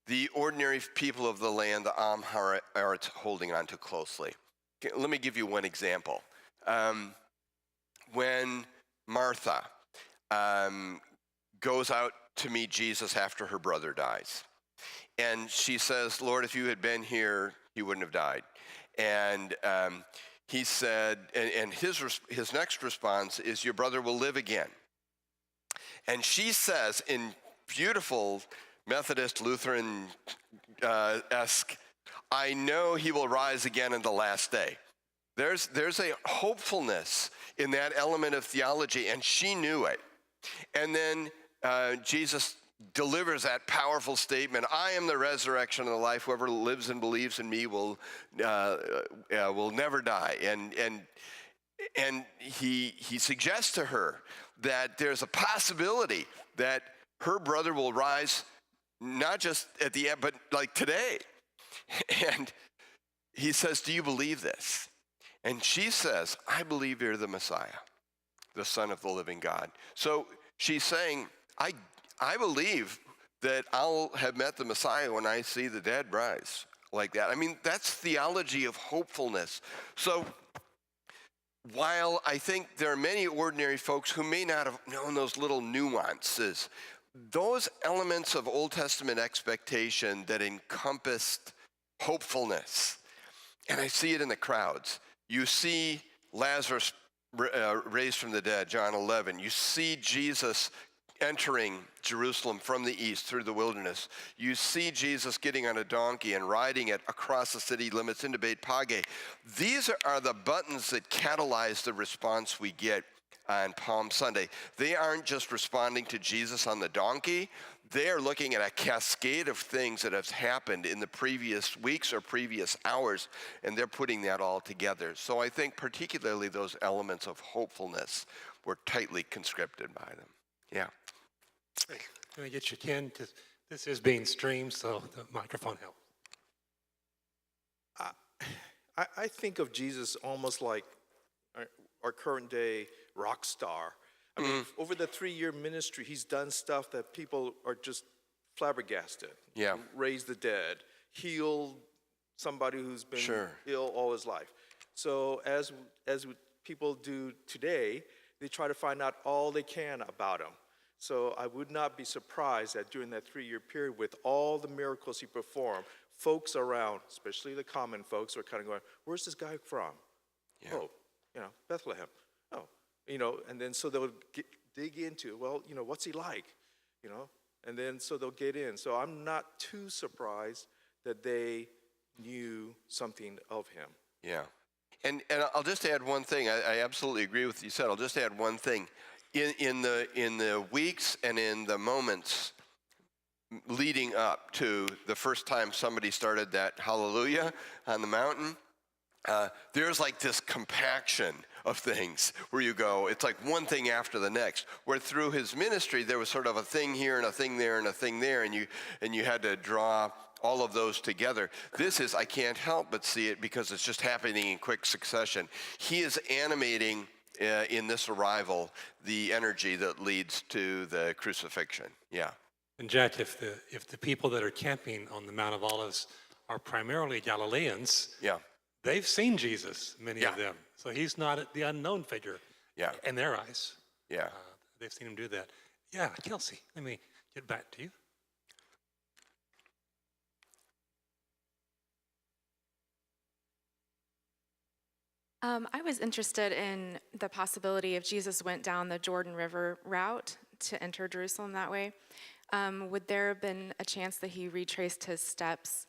the ordinary people of the land, the Am Haaretz, holding on to closely. Okay, let me give you one example. When Martha goes out to meet Jesus after her brother dies, and she says, Lord, if you had been here, he wouldn't have died. And he said, and his next response is, your brother will live again. And she says, in beautiful Methodist, Lutheran-esque, I know he will rise again in the last day. There's a hopefulness in that element of theology, and she knew it. And then Jesus delivers that powerful statement, I am the resurrection and the life. Whoever lives and believes in me will never die. And he suggests to her, that there's a possibility that her brother will rise, not just at the end, but like today. And he says, do you believe this? And she says, I believe you're the Messiah, the Son of the living God. So she's saying, I believe that I'll have met the Messiah when I see the dead rise like that. I mean, that's theology of hopefulness. So while I think there are many ordinary folks who may not have known those little nuances, those elements of Old Testament expectation that encompassed hopefulness, and I see it in the crowds. You see Lazarus raised from the dead, John 11. You see Jesus entering Jerusalem from the east through the wilderness. You see Jesus getting on a donkey and riding it across the city limits into Bethphage. These are the buttons that catalyze the response we get on Palm Sunday. They aren't just responding to Jesus on the donkey. They are looking at a cascade of things that have happened in the previous weeks or previous hours, and they're putting that all together. So I think particularly those elements of hopefulness were tightly conscripted by them. Yeah. Can I get you, Ken? 'Cause this is being streamed, so the microphone helps. I think of Jesus almost like our current day rock star. I mean, over the 3-year ministry, he's done stuff that people are just flabbergasted. Yeah. Raised the dead, healed somebody who's been ill all his life. So as people do today, they try to find out all they can about him. So I would not be surprised that during that 3-year period, with all the miracles he performed, folks around, especially the common folks, are kind of going, where's this guy from? Yeah. Oh, Bethlehem. Oh, and then so they'll dig into, well, what's he like? And then so they'll get in. So I'm not too surprised that they knew something of him. Yeah. And I'll just add one thing. I absolutely agree with what you said. I'll just add one thing. In the weeks and in the moments leading up to the first time somebody started that hallelujah on the mountain, there's like this compaction of things where you go, it's like one thing after the next, where through his ministry there was sort of a thing here and a thing there and a thing there, and you had to draw all of those together. This is, I can't help but see it because it's just happening in quick succession. He is animating in this arrival the energy that leads to the crucifixion. Yeah. And Jack, if the people that are camping on the Mount of Olives are primarily Galileans, Yeah. they've seen Jesus, many Yeah. of them. So he's not the unknown figure Yeah. in their eyes. Yeah. They've seen him do that. Yeah, Kelsey, let me get back to you. I was interested in the possibility if Jesus went down the Jordan River route to enter Jerusalem that way. Would there have been a chance that he retraced his steps,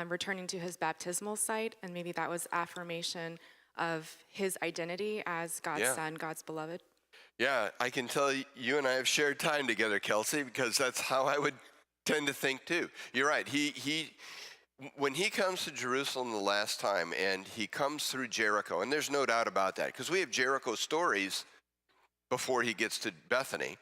returning to his baptismal site, and maybe that was affirmation of his identity as God's son, God's beloved? Yeah, I can tell you and I have shared time together, Kelsey, because that's how I would tend to think too. You're right. When he comes to Jerusalem the last time and he comes through Jericho, and there's no doubt about that, because we have Jericho stories before he gets to Bethany,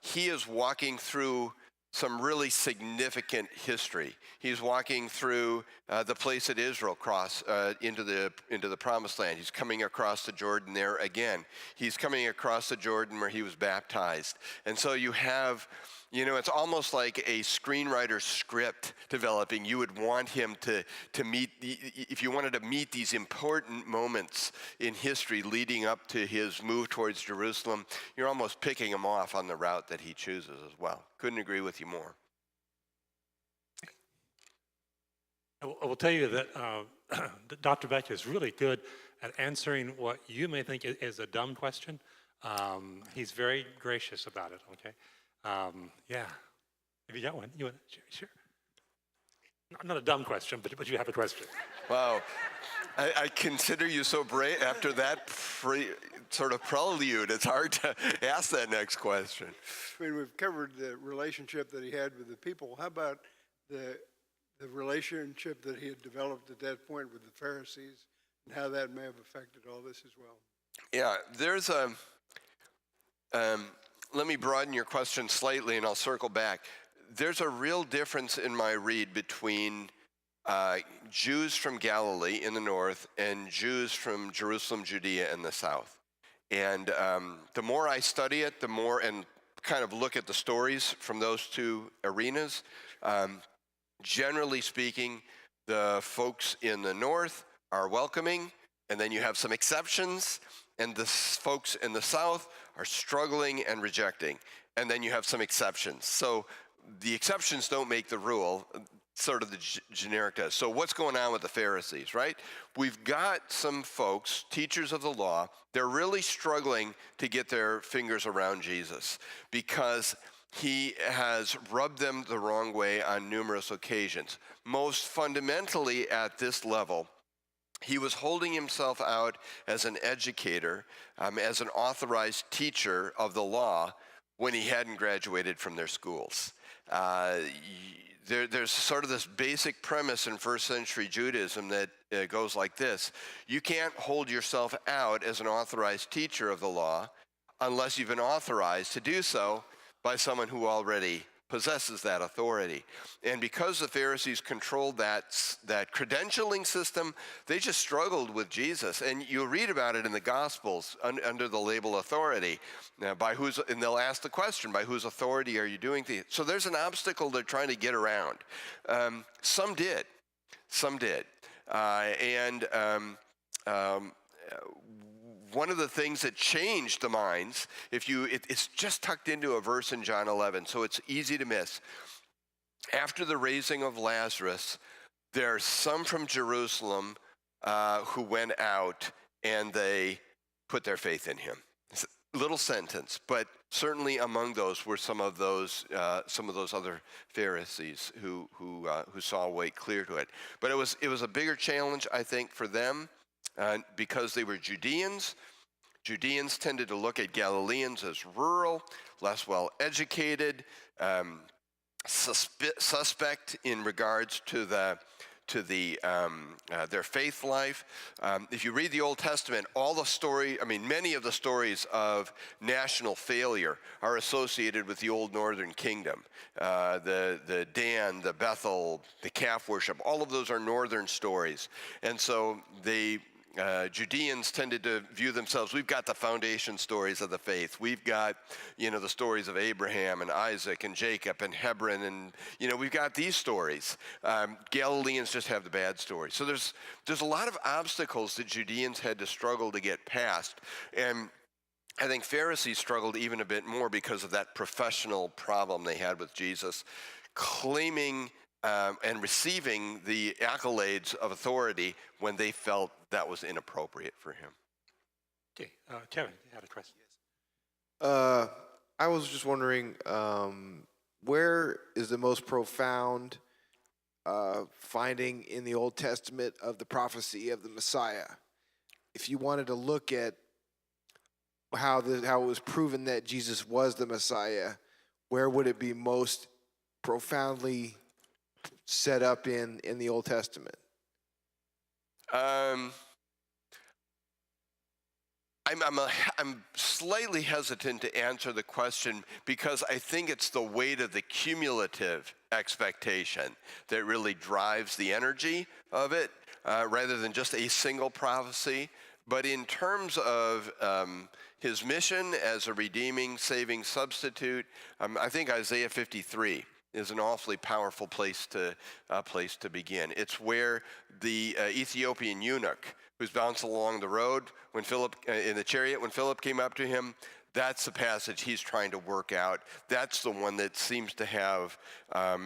he is walking through some really significant history. He's walking through the place that Israel crossed into the Promised Land. He's coming across the Jordan there again. He's coming across the Jordan where he was baptized. And so you have, it's almost like a screenwriter's script developing. You would want him to meet, if you wanted to meet these important moments in history leading up to his move towards Jerusalem, you're almost picking him off on the route that he chooses as well. Couldn't agree with you more. I will tell you that Dr. Beck is really good at answering what you may think is a dumb question. He's very gracious about it, okay? Yeah. Have you got one? You want to? Sure. Not a dumb question, but you have a question. Wow. I consider you so brave after that sort of prelude. It's hard to ask that next question. I mean, we've covered the relationship that he had with the people. How about the relationship that he had developed at that point with the Pharisees and how that may have affected all this as well? Yeah, there's let me broaden your question slightly, and I'll circle back. There's a real difference in my read between Jews from Galilee in the north and Jews from Jerusalem, Judea in the south. And the more I study it, the more, and kind of look at the stories from those two arenas, generally speaking, the folks in the north are welcoming, and then you have some exceptions, and the folks in the south are struggling and rejecting, and then you have some exceptions. So the exceptions don't make the rule, sort of the generic does. So what's going on with the Pharisees, right? We've got some folks, teachers of the law, they're really struggling to get their fingers around Jesus because he has rubbed them the wrong way on numerous occasions. Most fundamentally at this level, he was holding himself out as an educator, as an authorized teacher of the law when he hadn't graduated from their schools. There's sort of this basic premise in first century Judaism that goes like this. You can't hold yourself out as an authorized teacher of the law unless you've been authorized to do so by someone who already possesses that authority. And because the Pharisees controlled that credentialing system, they just struggled with Jesus. And you'll read about it in the Gospels under the label authority. Now, and they'll ask the question, by whose authority are you doing things? So there's an obstacle they're trying to get around. Some did. One of the things that changed the minds, it's just tucked into a verse in John 11, so it's easy to miss. After the raising of Lazarus, there are some from Jerusalem who went out and they put their faith in him. It's a little sentence, but certainly among those were some of those other Pharisees who saw a way clear to it. But it was a bigger challenge, I think, for them. Because they were Judeans. Judeans tended to look at Galileans as rural, less well educated, suspect in regards to their faith life. If you read the Old Testament, many of the stories of national failure are associated with the old northern kingdom. The Dan, the Bethel, the calf worship, all of those are northern stories. And so Judeans tended to view themselves, we've got the foundation stories of the faith. We've got, the stories of Abraham and Isaac and Jacob and Hebron, and, we've got these stories. Galileans just have the bad stories. So there's a lot of obstacles that Judeans had to struggle to get past. And I think Pharisees struggled even a bit more because of that professional problem they had with Jesus, claiming and receiving the accolades of authority when they felt that was inappropriate for him. Okay, Kevin, you had a question. I was just wondering, where is the most profound finding in the Old Testament of the prophecy of the Messiah? If you wanted to look at how it was proven that Jesus was the Messiah, where would it be most profoundly set up in the Old Testament? I'm slightly hesitant to answer the question because I think it's the weight of the cumulative expectation that really drives the energy of it, rather than just a single prophecy. But in terms of his mission as a redeeming, saving substitute, I think Isaiah 53 is an awfully powerful place to begin. It's where the Ethiopian eunuch who's bouncing along the road in the chariot when Philip came up to him, that's the passage he's trying to work out. That's the one that seems to have a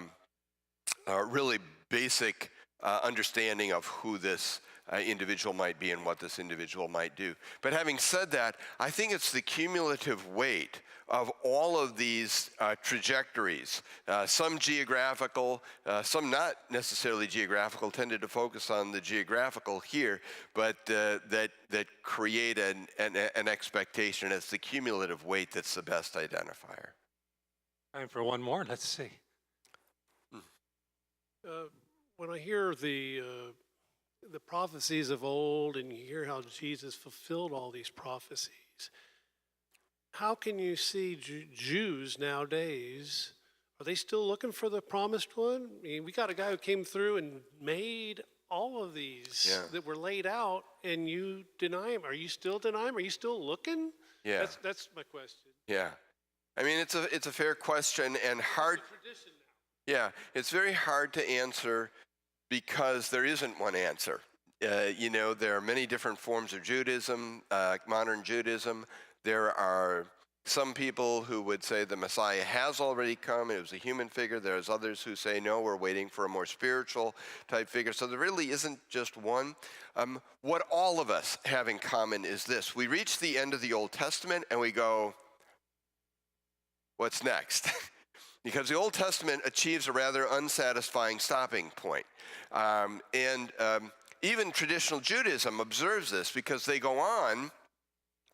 really basic understanding of who this individual might be and what this individual might do. But having said that, I think it's the cumulative weight of all of these trajectories, some geographical, some not necessarily geographical, tended to focus on the geographical here, but that create an expectation. It's the cumulative weight that's the best identifier. Time for one more. Let's see. When I hear the prophecies of old and you hear how Jesus fulfilled all these prophecies, how can you see Jews nowadays? Are they still looking for the promised one? I mean, we got a guy who came through and made all of these that were laid out, and you deny him. Are you still denying him? Are you still looking? Yeah. That's my question. Yeah. I mean, it's a fair question and hard. It's a tradition now. Yeah, it's very hard to answer because there isn't one answer. You know, there are many different forms of Judaism, modern Judaism. There are some people who would say the Messiah has already come. It was a human figure. There's others who say, no, we're waiting for a more spiritual type figure. So there really isn't just one. What all of us have in common is this. We reach the end of the Old Testament and we go, what's next? Because the Old Testament achieves a rather unsatisfying stopping point. Even traditional Judaism observes this because they go on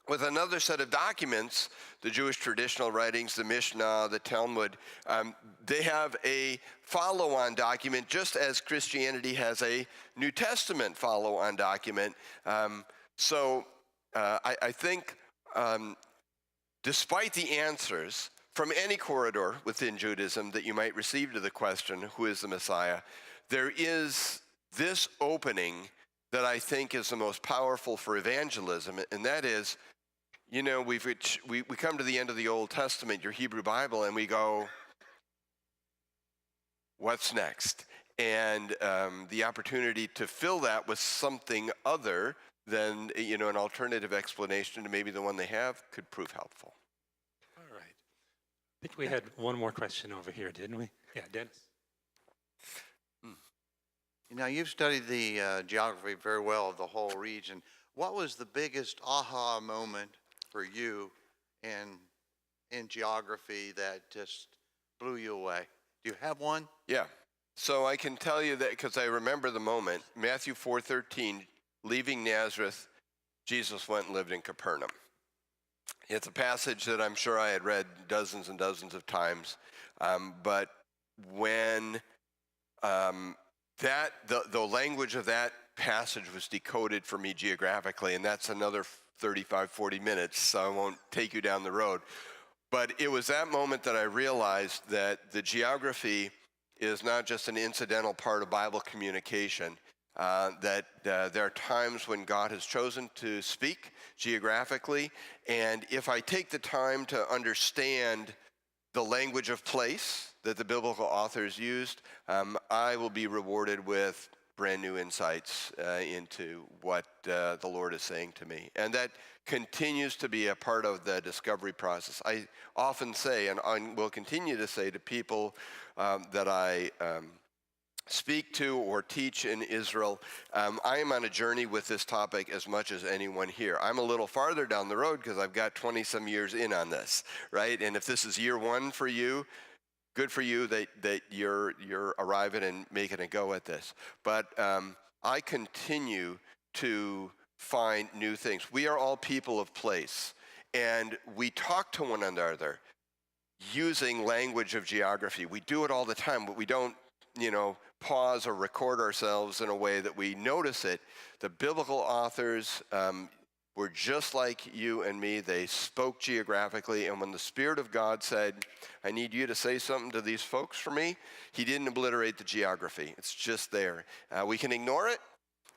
with another set of documents, the Jewish traditional writings, the Mishnah, the Talmud. They have a follow-on document, just as Christianity has a New Testament follow-on document. I think despite the answers from any corridor within Judaism that you might receive to the question, who is the Messiah, there is this opening that I think is the most powerful for evangelism, and that is, you know, we come to the end of the Old Testament, your Hebrew Bible, and we go, what's next? And the opportunity to fill that with something other than, you know, an alternative explanation to maybe the one they have could prove helpful. All right. I think we had one more question over here, didn't we? Yeah, Dennis. Now, you've studied the geography very well of the whole region. What was the biggest aha moment for you in geography that just blew you away? Do you have one? Yeah. So I can tell you that because I remember the moment. Matthew 4:13, leaving Nazareth, Jesus went and lived in Capernaum. It's a passage that I'm sure I had read dozens and dozens of times. But when the language of that passage was decoded for me geographically, and that's another 35, 40 minutes, so I won't take you down the road. But it was that moment that I realized that the geography is not just an incidental part of Bible communication, that there are times when God has chosen to speak geographically, and if I take the time to understand the language of place that the biblical authors used, I will be rewarded with brand new insights into what the Lord is saying to me. And that continues to be a part of the discovery process. I often say, and I will continue to say to people that I speak to or teach in Israel, I am on a journey with this topic as much as anyone here. I'm a little farther down the road because I've got 20-some years in on this, right? And if this is year one for you, good for you that you're arriving and making a go at this. But I continue to find new things. We are all people of place, and we talk to one another using language of geography. We do it all the time, but we don't, pause or record ourselves in a way that we notice it. The biblical authors were just like you and me. They spoke geographically, and when the Spirit of God said, I need you to say something to these folks for me, he didn't obliterate the geography. It's just there. We can ignore it,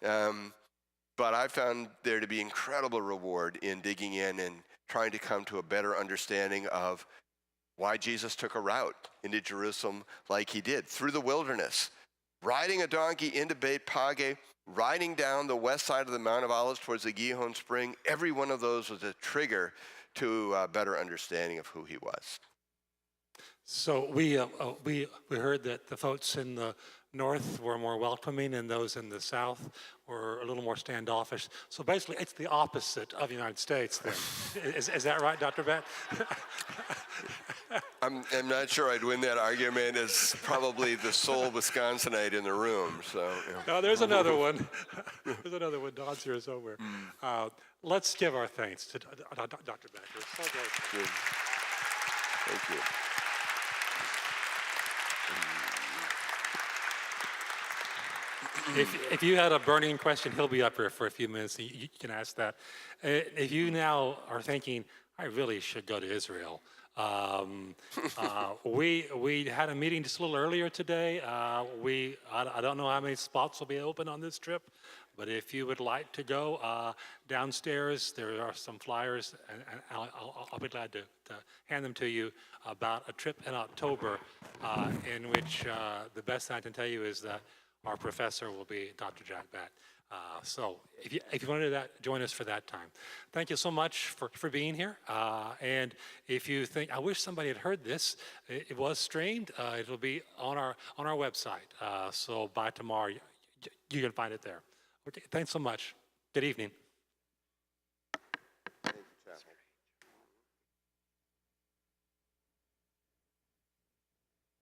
but I found there to be incredible reward in digging in and trying to come to a better understanding of why Jesus took a route into Jerusalem like he did, through the wilderness, riding a donkey into Beit Page, riding down the west side of the Mount of Olives towards the Gihon Spring. Every one of those was a trigger to a better understanding of who he was. So we heard that the folks in the north were more welcoming and those in the south were a little more standoffish. So basically, it's the opposite of the United States then. Is that right, Dr. Beck? I'm not sure I'd win that argument as probably the sole Wisconsinite in the room. So No, there's another one. There's another one. Don's here somewhere. Let's give our thanks to Dr. Beck. We're so grateful. Good. Thank you. If you had a burning question, he'll be up here for a few minutes. You can ask that. If you now are thinking, I really should go to Israel. We had a meeting just a little earlier today. I don't know how many spots will be open on this trip, but if you would like to go, downstairs there are some flyers, and I'll be glad to hand them to you about a trip in October, in which the best thing I can tell you is that our professor will be Dr. Jack Batt. So if you want to do that, join us for that time. Thank you so much for being here. And if you think, I wish somebody had heard this, it was streamed. It'll be on our website. So by tomorrow, you can find it there. Okay, thanks so much. Good evening.